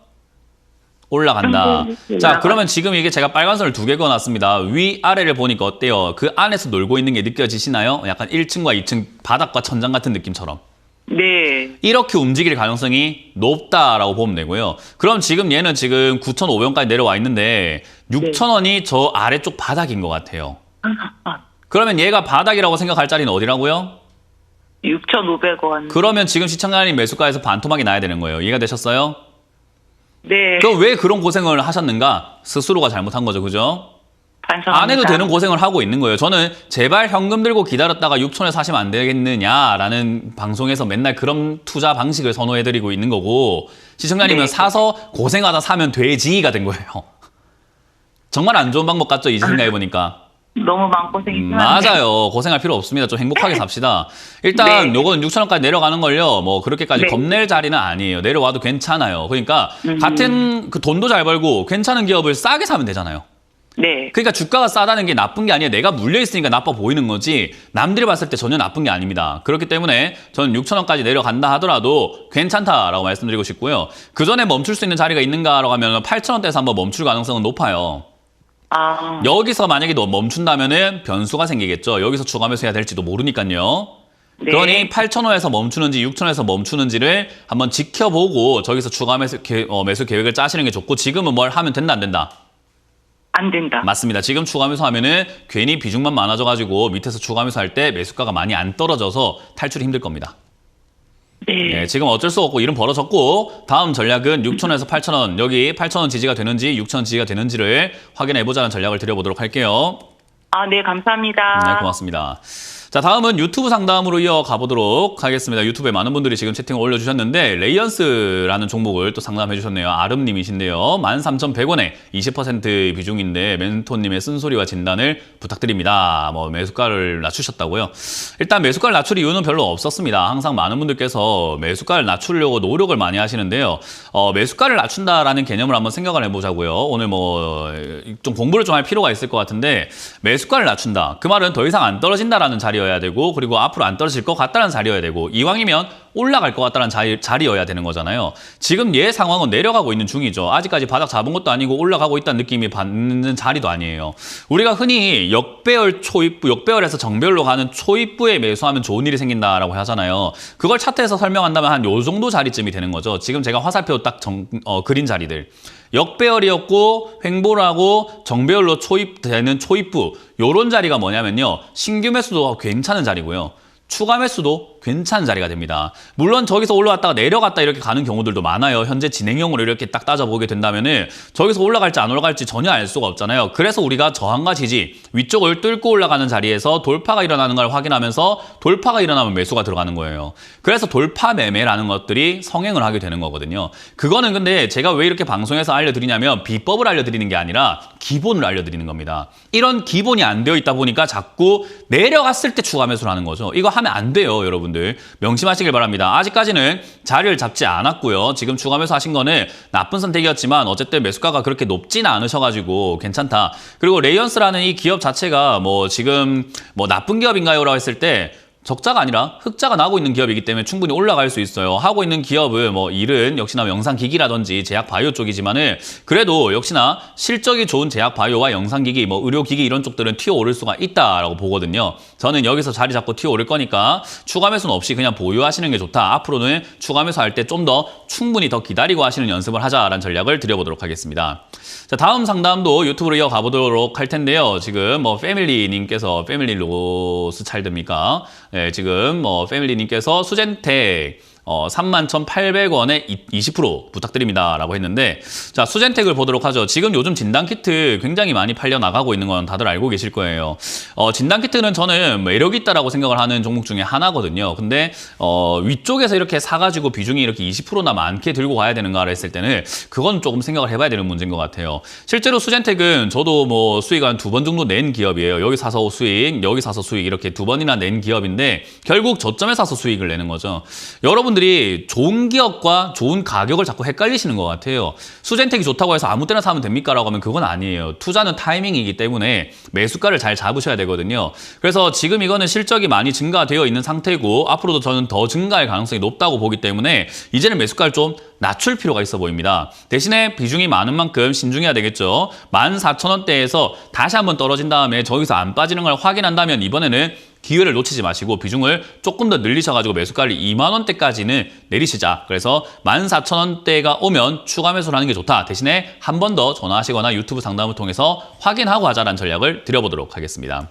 올라간다. 자, 그러면 지금 이게 제가 빨간 선을 2개 그어놨습니다. 위아래를 보니까 어때요? 그 안에서 놀고 있는 게 느껴지시나요? 약간 1층과 2층 바닥과 천장 같은 느낌처럼. 네. 이렇게 움직일 가능성이 높다라고 보면 되고요. 그럼 지금 얘는 지금 9,500원까지 내려와 있는데 6,000원이 저 아래쪽 바닥인 것 같아요. 그러면 얘가 바닥이라고 생각할 자리는 어디라고요? 6,500원. 그러면 지금 시청자님 매수가에서 반토막이 나야 되는 거예요. 이해가 되셨어요? 네. 그럼 왜 그런 고생을 하셨는가? 스스로가 잘못한 거죠, 그죠? 반성합니다. 안 해도 되는 고생을 하고 있는 거예요. 저는 제발 현금 들고 기다렸다가 6천에 사시면 안 되겠느냐라는 방송에서 맨날 그런 투자 방식을 선호해드리고 있는 거고 시청자님은 네. 사서 고생하다 사면 되지가 된 거예요. 정말 안 좋은 방법 같죠? 이제 생각해보니까. 너무 마음고생이 심한데. 맞아요. 고생할 필요 없습니다. 좀 행복하게 삽시다. 일단 네. 요거는 6천원까지 내려가는 걸요. 뭐 그렇게까지 네. 겁낼 자리는 아니에요. 내려와도 괜찮아요. 그러니까 같은 그 돈도 잘 벌고 괜찮은 기업을 싸게 사면 되잖아요. 네. 그러니까 주가가 싸다는 게 나쁜 게 아니에요. 내가 물려있으니까 나빠 보이는 거지 남들이 봤을 때 전혀 나쁜 게 아닙니다. 그렇기 때문에 저는 6천원까지 내려간다 하더라도 괜찮다라고 말씀드리고 싶고요. 그 전에 멈출 수 있는 자리가 있는가라고 하면 8천원대에서 한번 멈출 가능성은 높아요. 아. 여기서 만약에 너 멈춘다면은 변수가 생기겠죠. 여기서 추가 매수해야 될지도 모르니까요. 네. 그러니 8,000원에서 멈추는지 6,000원에서 멈추는지를 한번 지켜보고 저기서 추가 매수 계획을 짜시는 게 좋고 지금은 뭘 하면 된다 안 된다? 안 된다. 맞습니다. 지금 추가 매수하면은 괜히 비중만 많아져가지고 밑에서 추가 매수할 때 매수가가 많이 안 떨어져서 탈출이 힘들 겁니다. 네. 네, 지금 어쩔 수 없고 일은 벌어졌고 다음 전략은 6,000원에서 8,000원 여기 8,000원 지지가 되는지 6,000원 지지가 되는지를 확인해보자는 전략을 드려보도록 할게요. 아, 네, 감사합니다. 네, 고맙습니다. 자, 다음은 유튜브 상담으로 이어가 보도록 하겠습니다. 유튜브에 많은 분들이 지금 채팅을 올려주셨는데 레이언스라는 종목을 또 상담해 주셨네요. 아름님이신데요. 13,100원에 20% 비중인데 멘토님의 쓴소리와 진단을 부탁드립니다. 뭐 매수가를 낮추셨다고요. 일단 매수가를 낮출 이유는 별로 없었습니다. 항상 많은 분들께서 매수가를 낮추려고 노력을 많이 하시는데요. 매수가를 낮춘다라는 개념을 한번 생각을 해보자고요. 오늘 뭐 좀 공부를 좀 할 필요가 있을 것 같은데 매수가를 낮춘다. 그 말은 더 이상 안 떨어진다라는 자리여야 되고 그리고 앞으로 안 떨어질 것 같다는 자리여야 되고 이왕이면 올라갈 것 같다는 자리여야 되는 거잖아요. 지금 얘 상황은 내려가고 있는 중이죠. 아직까지 바닥 잡은 것도 아니고 올라가고 있다는 느낌이 받는 자리도 아니에요. 우리가 흔히 역배열, 초입부, 역배열에서 정배열로 가는 초입부에 매수하면 좋은 일이 생긴다라고 하잖아요. 그걸 차트에서 설명한다면 한 요 정도 자리쯤이 되는 거죠. 지금 제가 화살표 딱 그린 자리들. 역배열이었고 횡보를 하고 정배열로 초입되는 초입부 요런 자리가 뭐냐면요. 신규 매수도 괜찮은 자리고요. 추가 매수도 괜찮은 자리가 됩니다. 물론 저기서 올라왔다가 내려갔다 이렇게 가는 경우들도 많아요. 현재 진행형으로 이렇게 딱 따져보게 된다면은 저기서 올라갈지 안 올라갈지 전혀 알 수가 없잖아요. 그래서 우리가 저항과 지지, 위쪽을 뚫고 올라가는 자리에서 돌파가 일어나는 걸 확인하면서 돌파가 일어나면 매수가 들어가는 거예요. 그래서 돌파 매매라는 것들이 성행을 하게 되는 거거든요. 그거는 근데 제가 왜 이렇게 방송에서 알려드리냐면 비법을 알려드리는 게 아니라 기본을 알려드리는 겁니다. 이런 기본이 안 되어 있다 보니까 자꾸 내려갔을 때 추가 매수를 하는 거죠. 이거 하면 안 돼요, 여러분들. 명심하시길 바랍니다. 아직까지는 자리를 잡지 않았고요. 지금 추가 매수 하신 거는 나쁜 선택이었지만 어쨌든 매수가가 그렇게 높지는 않으셔가지고 괜찮다. 그리고 레이언스라는 이 기업 자체가 뭐 지금 뭐 나쁜 기업인가요? 라고 했을 때 적자가 아니라 흑자가 나고 있는 기업이기 때문에 충분히 올라갈 수 있어요. 하고 있는 기업은 뭐 일은 역시나 영상기기라든지 제약바이오 쪽이지만은 그래도 역시나 실적이 좋은 제약바이오와 영상기기, 뭐 의료기기 이런 쪽들은 튀어오를 수가 있다라고 보거든요. 저는 여기서 자리 잡고 튀어오를 거니까 추가 매수는 없이 그냥 보유하시는 게 좋다. 앞으로는 추가 매수할 때 좀 더 충분히 더 기다리고 하시는 연습을 하자라는 전략을 드려보도록 하겠습니다. 자, 다음 상담도 유튜브로 이어가 보도록 할 텐데요. 지금 뭐 패밀리님께서 패밀리 로스 찰드입니까? 네, 지금 뭐 패밀리님께서 수젠텍 31,800원에 20% 부탁드립니다라고 했는데 자 수젠텍을 보도록 하죠. 지금 요즘 진단키트 굉장히 많이 팔려 나가고 있는 건 다들 알고 계실 거예요. 진단키트는 저는 매력 있다라고 생각을 하는 종목 중에 하나거든요. 근데 위쪽에서 이렇게 사가지고 비중이 이렇게 20%나 많게 들고 가야 되는가를 했을 때는 그건 조금 생각을 해봐야 되는 문제인 것 같아요. 실제로 수젠텍은 저도 뭐 수익 한 2번 정도 낸 기업이에요. 여기 사서 수익, 여기 사서 수익 이렇게 2번이나 낸 기업인데 결국 저점에 사서 수익을 내는 거죠. 여러분들이 좋은 기업과 좋은 가격을 자꾸 헷갈리시는 것 같아요. 수젠텍이 좋다고 해서 아무 때나 사면 됩니까? 라고 하면 그건 아니에요. 투자는 타이밍이기 때문에 매수가를 잘 잡으셔야 되거든요. 그래서 지금 이거는 실적이 많이 증가되어 있는 상태고 앞으로도 저는 더 증가할 가능성이 높다고 보기 때문에 이제는 매수가를 좀 낮출 필요가 있어 보입니다. 대신에 비중이 많은 만큼 신중해야 되겠죠. 14,000원대에서 다시 한번 떨어진 다음에 저기서 안 빠지는 걸 확인한다면 이번에는 기회를 놓치지 마시고 비중을 조금 더 늘리셔가지고 매수가를 2만 원대까지는 내리시자. 그래서 14,000원대가 오면 추가 매수를 하는 게 좋다. 대신에 한 번 더 전화하시거나 유튜브 상담을 통해서 확인하고 하자라는 전략을 드려보도록 하겠습니다.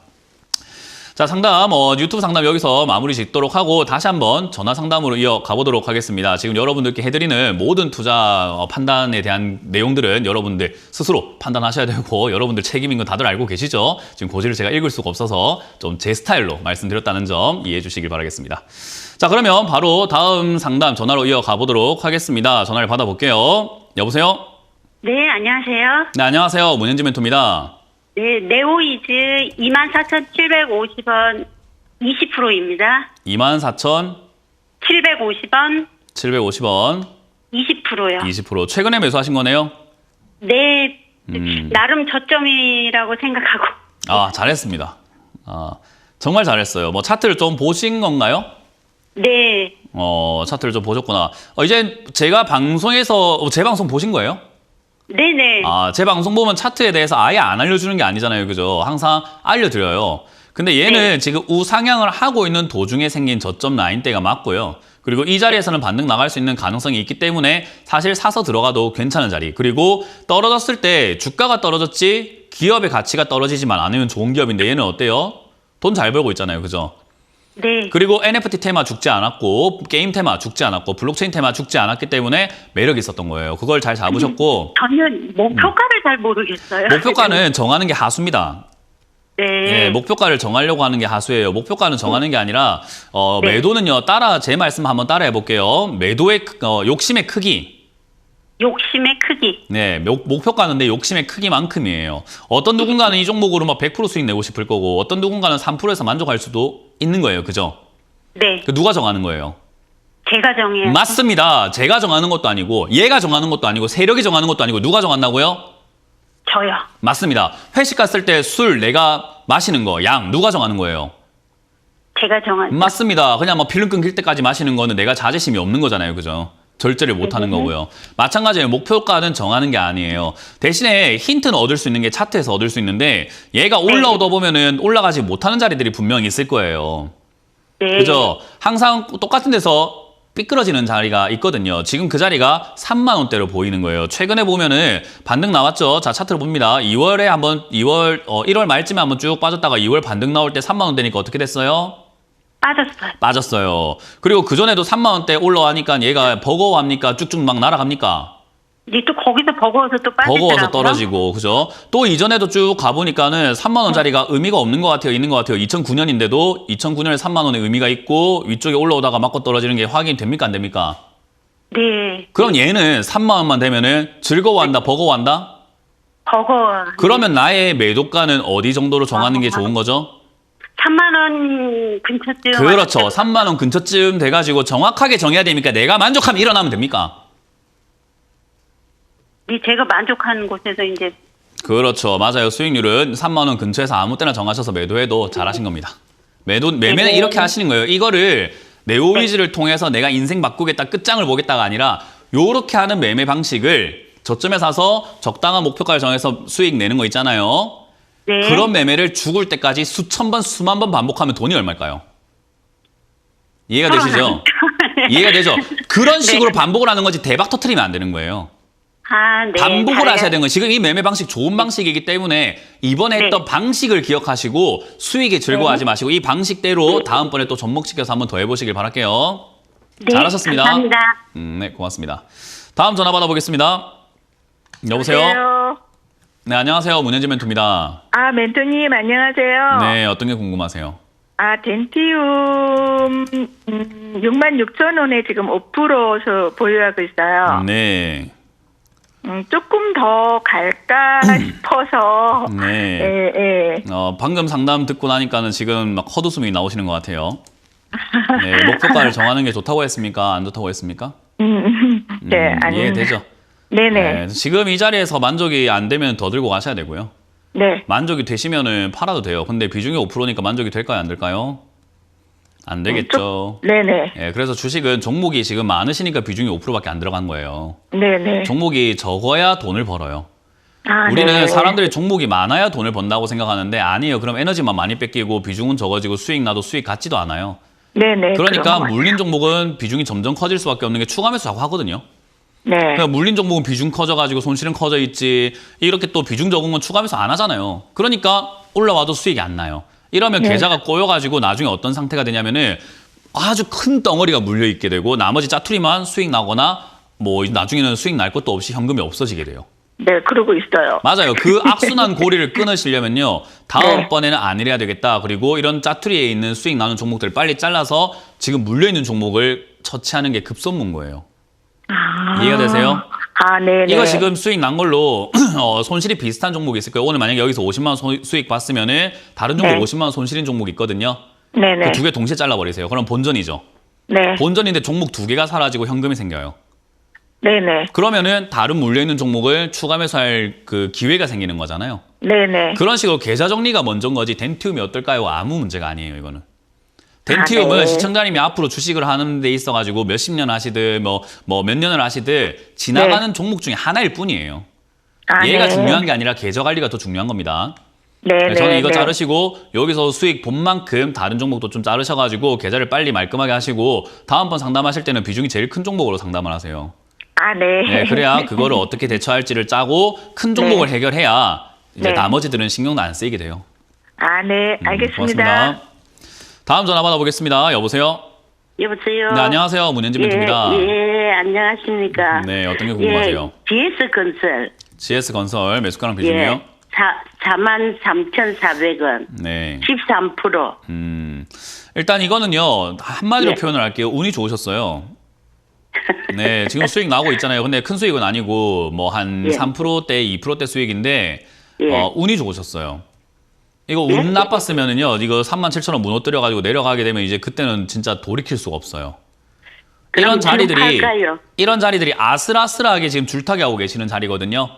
자, 상담, 유튜브 상담 여기서 마무리 짓도록 하고 다시 한번 전화 상담으로 이어가 보도록 하겠습니다. 지금 여러분들께 해드리는 모든 투자 판단에 대한 내용들은 여러분들 스스로 판단하셔야 되고 여러분들 책임인 건 다들 알고 계시죠? 지금 고지를 제가 읽을 수가 없어서 좀 제 스타일로 말씀드렸다는 점 이해해 주시길 바라겠습니다. 자, 그러면 바로 다음 상담 전화로 이어가 보도록 하겠습니다. 전화를 받아볼게요. 여보세요? 네, 안녕하세요. 네, 안녕하세요. 문현지 멘토입니다. 네, 네오이즈 24,750원 20%입니다. 24,750원 750원 20%요. 20%. 최근에 매수하신 거네요? 네, 나름 저점이라고 생각하고. 아, 잘했습니다. 정말 잘했어요. 뭐 차트를 좀 보신 건가요? 네, 차트를 좀 보셨구나. 이제 제가 방송에서 제 방송 보신 거예요? 네네. 제 방송 보면 차트에 대해서 아예 안 알려주는 게 아니잖아요. 그죠? 항상 알려드려요. 근데 얘는 네. 지금 우상향을 하고 있는 도중에 생긴 저점 라인대가 맞고요. 그리고 이 자리에서는 반등 나갈 수 있는 가능성이 있기 때문에 사실 사서 들어가도 괜찮은 자리. 그리고 떨어졌을 때 주가가 떨어졌지 기업의 가치가 떨어지지만 않으면 좋은 기업인데 얘는 어때요? 돈 잘 벌고 있잖아요. 그죠? 네. 그리고 NFT 테마 죽지 않았고 게임 테마 죽지 않았고 블록체인 테마 죽지 않았기 때문에 매력이 있었던 거예요. 그걸 잘 잡으셨고 저는 목표가를 잘 모르겠어요. 목표가는 정하는 게 하수입니다. 네. 예, 목표가를 정하려고 하는 게 하수예요. 목표가는 정하는 게 아니라 네. 매도는요. 제 말씀 한번 따라해 볼게요. 매도의 욕심의 크기. 욕심의 크기. 네, 목표가는 내 욕심의 크기만큼이에요. 어떤 누군가는 이 종목으로 막 100% 수익 내고 싶을 거고 어떤 누군가는 3%에서 만족할 수도 있는 거예요. 그죠? 네. 누가 정하는 거예요? 제가 정해요. 맞습니다. 제가 정하는 것도 아니고 얘가 정하는 것도 아니고 세력이 정하는 것도 아니고 누가 정한다고요? 저요. 맞습니다. 회식 갔을 때 술 내가 마시는 거 양 누가 정하는 거예요? 제가 정한. 맞습니다. 그냥 뭐 필름 끊길 때까지 마시는 거는 내가 자제심이 없는 거잖아요. 그죠? 절제를 못 하는 거고요. 마찬가지예요. 목표가는 정하는 게 아니에요. 대신에 힌트는 얻을 수 있는 게 차트에서 얻을 수 있는데 얘가 올라오다 보면은 올라가지 못하는 자리들이 분명히 있을 거예요. 네. 그죠? 항상 똑같은 데서 삐뚤어지는 자리가 있거든요. 지금 그 자리가 3만 원대로 보이는 거예요. 최근에 보면은 반등 나왔죠. 자, 차트를 봅니다. 2월에 한번 1월 말쯤에 한번 쭉 빠졌다가 2월 반등 나올 때 3만 원대니까 어떻게 됐어요? 빠졌어요. 빠졌어요. 그리고 그전에도 3만 원대 올라가니까 얘가 버거워합니까? 쭉쭉 막 날아갑니까? 이제 또 거기서 버거워서 또 빠지더라고요. 버거워서 떨어지고, 그죠? 또 이전에도 쭉 가보니까는 3만 원짜리가 의미가 없는 것 같아요. 있는 것 같아요. 2009년인데도 2009년에 3만 원의 의미가 있고 위쪽에 올라오다가 맞고 떨어지는 게 확인됩니까? 안 됩니까? 네. 그럼 얘는 3만 원만 되면은 즐거워한다, 버거워한다? 버거워. 그러면 나의 매도가는 어디 정도로 정하는 게 좋은 거죠? 3만 원 근처쯤. 그렇죠. 3만 원 근처쯤 돼가지고 정확하게 정해야 됩니까? 내가 만족하면 일어나면 됩니까? 네, 제가 만족하는 곳에서 이제. 그렇죠. 맞아요. 수익률은 3만 원 근처에서 아무 때나 정하셔서 매도해도 잘하신 겁니다. 매매는 이렇게 하시는 거예요. 이거를 네오위즈를 통해서 내가 인생 바꾸겠다, 끝장을 보겠다가 아니라 요렇게 하는 매매 방식을 저점에 사서 적당한 목표가를 정해서 수익 내는 거 있잖아요. 네. 그런 매매를 죽을 때까지 수천 번, 수만 번 반복하면 돈이 얼마일까요? 이해가 되시죠? 이해가 되죠? 그런 식으로 반복을 하는 거지 대박 터트리면 안 되는 거예요. 아, 네. 반복을 하셔야 되는 거예요. 지금 이 매매 방식 좋은 방식이기 때문에 이번에 네. 했던 방식을 기억하시고 수익에 즐거워하지 마시고 이 방식대로 다음번에 또 접목시켜서 한번 더 해보시길 바랄게요. 네, 잘하셨습니다. 감사합니다. 네, 고맙습니다. 다음 전화 받아보겠습니다. 여보세요? 네, 안녕하세요. 문현진 멘토입니다. 아, 멘토님, 안녕하세요. 네, 어떤 게 궁금하세요? 아, 덴티움, 66,000원에 지금 5%서 보유하고 있어요. 네. 조금 더 갈까 싶어서. 네. 예, 예. 방금 상담 듣고 나니까는 지금 막 헛웃음이 나오시는 것 같아요. 네, 목표가를 정하는 게 좋다고 했습니까? 안 좋다고 했습니까? 네, 아니. 이해되죠? 네네. 네, 지금 이 자리에서 만족이 안 되면 더 들고 가셔야 되고요. 네. 만족이 되시면은 팔아도 돼요. 근데 비중이 5%니까 만족이 될까요? 안 될까요? 안 되겠죠. 네네. 네, 그래서 주식은 종목이 지금 많으시니까 비중이 5%밖에 안 들어간 거예요. 네네. 종목이 적어야 돈을 벌어요. 아, 우리는 네. 사람들이 종목이 많아야 돈을 번다고 생각하는데 아니에요. 그럼 에너지만 많이 뺏기고 비중은 적어지고 수익 나도 수익 같지도 않아요. 네네. 그러니까 그런 것 물린 종목은 비중이 점점 커질 수밖에 없는 게 추가매수 자꾸 하거든요. 네. 그러니까 물린 종목은 비중 커져가지고 손실은 커져 있지. 이렇게 또 비중 적은 건 추가매수 안 하잖아요. 그러니까 올라와도 수익이 안 나요. 이러면 네. 계좌가 꼬여가지고 나중에 어떤 상태가 되냐면은 아주 큰 덩어리가 물려 있게 되고 나머지 짜투리만 수익 나거나 뭐 나중에는 수익 날 것도 없이 현금이 없어지게 돼요. 네, 그러고 있어요. 맞아요. 그 악순환 고리를 끊으시려면요. 다음번에는 안 이래야 되겠다. 그리고 이런 짜투리에 있는 수익 나는 종목들을 빨리 잘라서 지금 물려있는 종목을 처치하는 게 급선무인 거예요. 이해가 되세요? 아, 네네. 이거 지금 수익 난 걸로 손실이 비슷한 종목이 있을 거예요. 오늘 만약에 여기서 50만 원 수익 봤으면은 다른 종목 네. 50만 원 손실인 종목이 있거든요. 네네. 그 두 개 동시에 잘라버리세요. 그럼 본전이죠. 네. 본전인데 종목 두 개가 사라지고 현금이 생겨요. 네네. 그러면은 다른 물려있는 종목을 추가 매수할 그 기회가 생기는 거잖아요. 네네. 그런 식으로 계좌 정리가 먼저인 거지 덴티움이 어떨까요? 아무 문제가 아니에요, 이거는. 덴티움은 네. 시청자님이 앞으로 주식을 하는 데 있어가지고 몇십 년 하시든 뭐 몇 년을 하시든 지나가는 종목 중에 하나일 뿐이에요. 아, 얘가 네. 중요한 게 아니라 계좌 관리가 더 중요한 겁니다. 네네. 저는 이거 네. 자르시고 여기서 수익 본 만큼 다른 종목도 좀 자르셔가지고 계좌를 빨리 말끔하게 하시고 다음번 상담하실 때는 비중이 제일 큰 종목으로 상담을 하세요. 아, 네. 네, 그래야 그거를 어떻게 대처할지를 짜고 큰 종목을 네. 해결해야 이제 네. 나머지들은 신경도 안 쓰이게 돼요. 아, 네. 알겠습니다. 고맙습니다. 다음 전화 받아보겠습니다. 여보세요? 여보세요. 네, 안녕하세요. 문현진 멘토입니다. 예, 안녕하십니까. 네, 어떤 게 궁금하세요? GS건설. GS건설 매수가랑 비중이요? 예. 43,400원. 네. 13%. 일단 이거는요. 한마디로 네. 표현을 할게요. 운이 좋으셨어요. 네, 지금 수익 나오고 있잖아요. 근데 큰 수익은 아니고 뭐 한 예. 3%대, 2%대 수익인데 예. 운이 좋으셨어요. 이거 운 나빴으면은요. 이거 37,000원 무너뜨려가지고 내려가게 되면 이제 그때는 진짜 돌이킬 수가 없어요. 그럼 지금 팔까요? 이런 자리들이 아슬아슬하게 지금 줄타기 하고 계시는 자리거든요.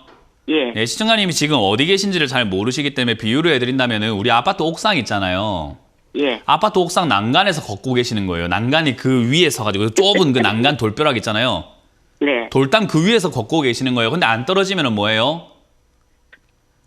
예. 네, 시청자님이 지금 어디 계신지를 잘 모르시기 때문에 비유를 해드린다면은 우리 아파트 옥상 있잖아요. 예. 아파트 옥상 난간에서 걷고 계시는 거예요. 난간이 그 위에 서가지고 좁은 그 난간 돌벼락 있잖아요. 네. 돌담 그 위에서 걷고 계시는 거예요. 근데 안 떨어지면 뭐예요?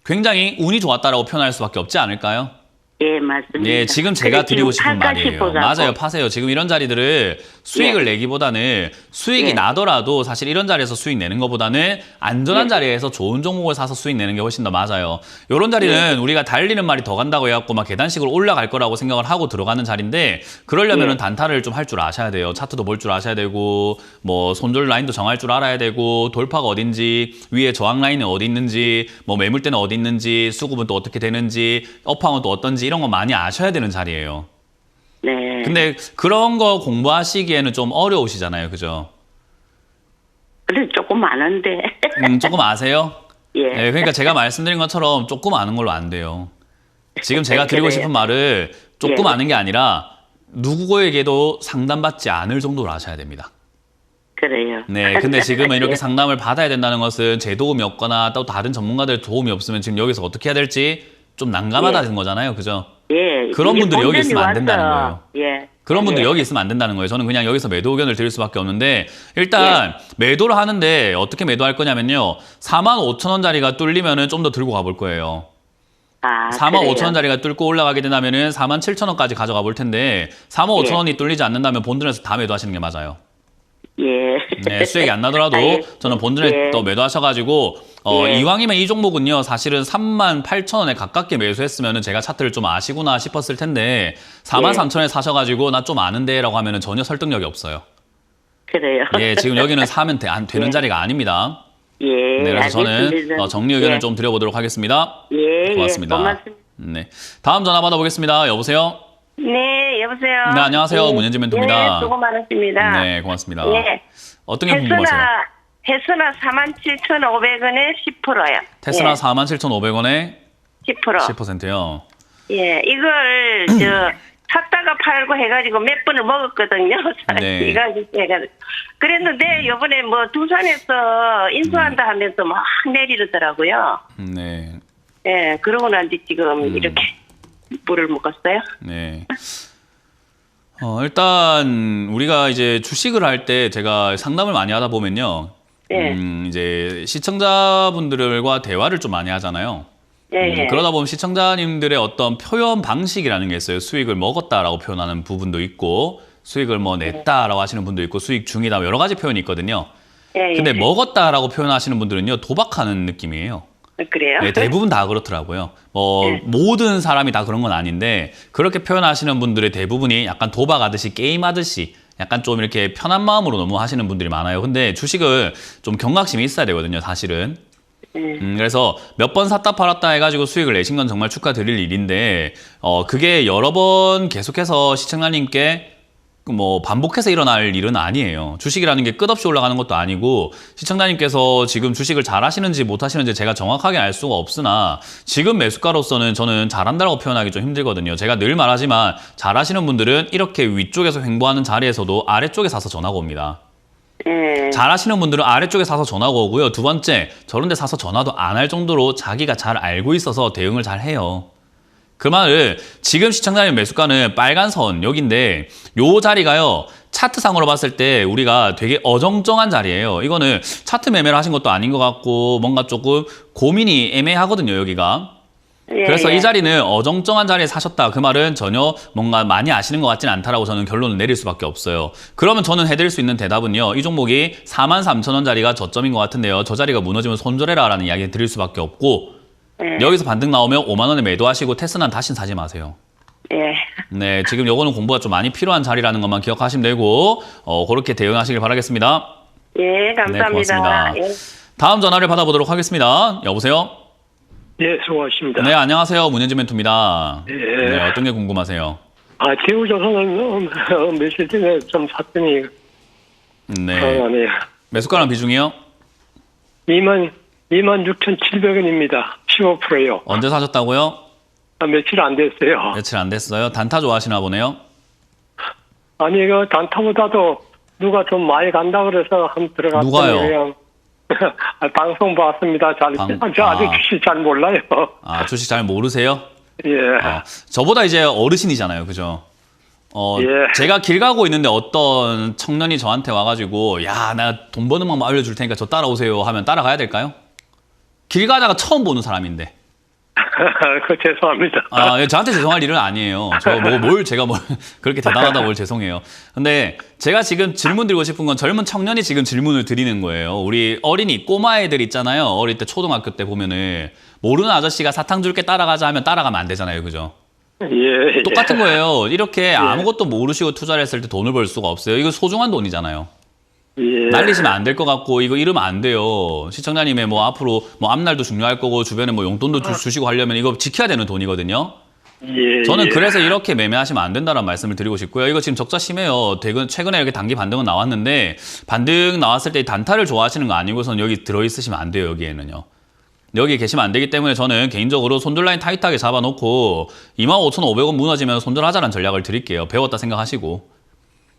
굉장히 운이 좋았다라고 표현할 수밖에 없지 않을까요? 예, 맞습니다. 예, 지금 제가 드리고 싶은 팔까 말이에요. 싶어서. 맞아요, 파세요. 지금 이런 자리들을 수익을 내기보다는 수익이 예. 나더라도 사실 이런 자리에서 수익 내는 것보다는 안전한 예. 자리에서 좋은 종목을 사서 수익 내는 게 훨씬 더 맞아요. 이런 자리는 우리가 달리는 말이 더 간다고 해갖고 막 계단식으로 올라갈 거라고 생각을 하고 들어가는 자리인데 그러려면은 예. 단타를 좀 할 줄 아셔야 돼요. 차트도 볼 줄 아셔야 되고 뭐 손절 라인도 정할 줄 알아야 되고 돌파가 어딘지 위에 저항 라인은 어디 있는지 뭐 매물대는 어디 있는지 수급은 또 어떻게 되는지 업황은 또 어떤지 이런 거 많이 아셔야 되는 자리예요. 네. 근데 그런 거 공부하시기에는 좀 어려우시잖아요. 그죠? 그래, 조금 많은데. 조금 아세요? 예. 네, 그러니까 제가 말씀드린 것처럼 조금 아는 걸로 안 돼요. 지금 제가 드리고 그래요. 싶은 말을 조금 예. 아는 게 아니라 누구에게도 상담받지 않을 정도로 아셔야 됩니다. 그래요. 네, 근데 지금은 이렇게 예. 상담을 받아야 된다는 것은 제 도움이 없거나 또 다른 전문가들 도움이 없으면 지금 여기서 어떻게 해야 될지 좀 난감하다는 거잖아요. 그죠? 예. 그런 이게 분들이 여기 본전이 있으면 안 된다는 와서, 예. 그런 분들이 예. 여기 있으면 안 된다는 거예요. 저는 그냥 여기서 매도 의견을 드릴 수밖에 없는데 일단 매도를 하는데 어떻게 매도할 거냐면요. 45,000원짜리가 뚫리면은 좀 더 들고 가볼 거예요. 아, 45,000원짜리가 뚫고 올라가게 된다면은 47,000원까지 가져가 볼 텐데 45,000원이 뚫리지 않는다면 본전에서 다 매도하시는 게 맞아요. 예. 네, 수익이 안 나더라도 저는 본전에 예. 또 매도하셔가지고 예. 이왕이면 이 종목은요 사실은 38,000원에 가깝게 매수했으면 제가 차트를 좀 아시구나 싶었을 텐데 43,000원에 사셔가지고 나 좀 아는데 라고 하면 전혀 설득력이 없어요. 그래요. 예, 지금 여기는 사면 안 되는 자리가 아닙니다. 예. 네, 그래서 알겠습니다. 저는 정리 의견을 예. 좀 드려보도록 하겠습니다. 예. 고맙습니다. 예. 고맙습니다. 네, 다음 전화 받아보겠습니다. 여보세요? 네, 여보세요. 네, 안녕하세요. 문현지 멘토입니다. 네, 수고 많으십니다. 네, 고맙습니다. 예. 어떤 게 궁금하세요? 테스라 47,500원에 10%요. 테스라 예, 47,500원에 10%. 10%요. 예, 이걸 샀다가 팔고 해가지고 몇 번을 먹었거든요. 네. 해가지고. 그랬는데 이번에 뭐 두산에서 인수한다 하면서 막 내리더라고요. 네. 예, 그러고 난 뒤 지금 이렇게 물을 먹었어요. 네. 일단 우리가 이제 주식을 할 때 제가 상담을 많이 하다 보면요. 예. 이제 시청자분들과 대화를 좀 많이 하잖아요. 예, 그러다 보면 시청자님들의 어떤 표현 방식이라는 게 있어요. 수익을 먹었다라고 표현하는 부분도 있고 수익을 뭐 냈다라고 하시는 분도 있고 수익 중이다 여러 가지 표현이 있거든요. 예, 근데 먹었다라고 표현하시는 분들은요. 도박하는 느낌이에요. 그래요? 네, 대부분 다 그렇더라고요. 모든 사람이 다 그런 건 아닌데 그렇게 표현하시는 분들의 대부분이 약간 도박하듯이 게임하듯이 약간 좀 이렇게 편한 마음으로 너무 하시는 분들이 많아요. 근데 주식을 좀 경각심이 있어야 되거든요, 사실은. 그래서 몇 번 샀다 팔았다 해가지고 수익을 내신 건 정말 축하드릴 일인데 그게 여러 번 계속해서 시청자님께 뭐 반복해서 일어날 일은 아니에요. 주식이라는 게 끝없이 올라가는 것도 아니고 시청자님께서 지금 주식을 잘 하시는지 못 하시는지 제가 정확하게 알 수가 없으나 지금 매수가로서는 저는 잘한다고 표현하기 좀 힘들거든요. 제가 늘 말하지만 잘 하시는 분들은 이렇게 위쪽에서 횡보하는 자리에서도 아래쪽에 사서 전화가 옵니다. 잘 하시는 분들은 아래쪽에 사서 전화가 오고요. 두 번째, 저런 데 사서 전화도 안 할 정도로 자기가 잘 알고 있어서 대응을 잘 해요. 그 말을 지금 시청자님 매수가는 빨간 선 여기인데 요 자리가요. 차트상으로 봤을 때 우리가 되게 어정쩡한 자리예요. 이거는 차트 매매를 하신 것도 아닌 것 같고 뭔가 조금 고민이 애매하거든요. 여기가. 그래서 이 자리는 어정쩡한 자리에 사셨다. 그 말은 전혀 뭔가 많이 아시는 것 같지는 않다라고 저는 결론을 내릴 수밖에 없어요. 그러면 저는 해드릴 수 있는 대답은요. 이 종목이 43,000원짜리가 저점인 것 같은데요. 저 자리가 무너지면 손절해라 라는 이야기 드릴 수밖에 없고 여기서 반등 나오면 5만 원에 매도하시고 테스나는 다시는 사지 마세요. 네, 지금 요거는 공부가 좀 많이 필요한 자리라는 것만 기억하시면 되고 그렇게 대응하시길 바라겠습니다. 예, 감사합니다. 네, 고맙습니다. 예. 다음 전화를 받아보도록 하겠습니다. 여보세요? 네, 수고하십니다. 네, 안녕하세요. 문현지 멘토입니다. 예. 네, 어떤 게 궁금하세요? 제우조선은 며칠 전에 좀 샀더니 네. 불안하네요. 매수가랑 비중이요? 26,700원입니다. 15%요. 언제 사셨다고요? 며칠 안 됐어요. 며칠 안 됐어요. 단타 좋아하시나 보네요. 아니, 그 단타보다도 누가 좀 많이 간다 그래서 한번 들어갔더니 누가요? 그냥 방송 봤습니다. 저 아직 아. 주식 잘 몰라요. 아, 주식 잘 모르세요? 예. 저보다 이제 어르신이잖아요. 그죠? 예. 제가 길 가고 있는데 어떤 청년이 저한테 와가지고 야, 나 돈 버는 방법 알려줄 테니까 저 따라오세요 하면 따라가야 될까요? 길 가다가 처음 보는 사람인데. 죄송합니다. 예, 저한테 죄송할 일은 아니에요. 제가 그렇게 대단하다고 뭘 죄송해요. 근데 제가 지금 질문 드리고 싶은 건 젊은 청년이 지금 질문을 드리는 거예요. 우리 어린이, 꼬마 애들 있잖아요. 어릴 때 초등학교 때 보면은 모르는 아저씨가 사탕 줄게 따라가자 하면 따라가면 안 되잖아요. 그죠? 예. 똑같은 거예요. 이렇게 아무것도 모르시고 투자를 했을 때 돈을 벌 수가 없어요. 이거 소중한 돈이잖아요. 예. 날리시면 안 될 것 같고 이거 이러면 안 돼요. 시청자님의 뭐 앞으로 뭐 앞날도 중요할 거고 주변에 뭐 용돈도 주시고 하려면 이거 지켜야 되는 돈이거든요. 예. 저는 예. 그래서 이렇게 매매하시면 안 된다는 말씀을 드리고 싶고요. 이거 지금 적자 심해요. 최근에 이렇게 단기 반등은 나왔는데 반등 나왔을 때 단타를 좋아하시는 거 아니고선 여기 들어있으시면 안 돼요. 여기에는요. 여기 계시면 안 되기 때문에 저는 개인적으로 손절 라인 타이트하게 잡아놓고 25,500원 무너지면 손절하자는 전략을 드릴게요. 배웠다 생각하시고.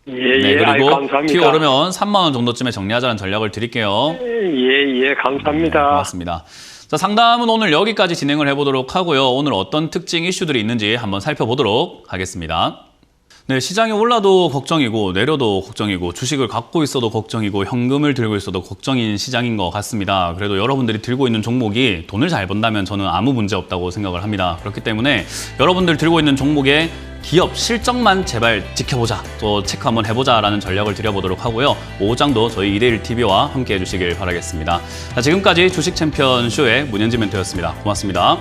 예. 네, 예. 아이, 그리고 감사합니다. 피 오르면 3만 원 정도쯤에 정리하자는 전략을 드릴게요. 예. 예. 감사합니다. 네, 고맙습니다. 자, 상담은 오늘 여기까지 진행을 해보도록 하고요. 오늘 어떤 특징 이슈들이 있는지 한번 살펴보도록 하겠습니다. 네, 시장이 올라도 걱정이고 내려도 걱정이고 주식을 갖고 있어도 걱정이고 현금을 들고 있어도 걱정인 시장인 것 같습니다. 그래도 여러분들이 들고 있는 종목이 돈을 잘 번다면 저는 아무 문제 없다고 생각을 합니다. 그렇기 때문에 여러분들 들고 있는 종목의 기업 실적만 제발 지켜보자, 또 체크 한번 해보자라는 전략을 드려보도록 하고요. 오후장도 저희 2대1TV와 함께 해주시길 바라겠습니다. 자, 지금까지 주식 챔피언 쇼의 문현지 멘토였습니다. 고맙습니다.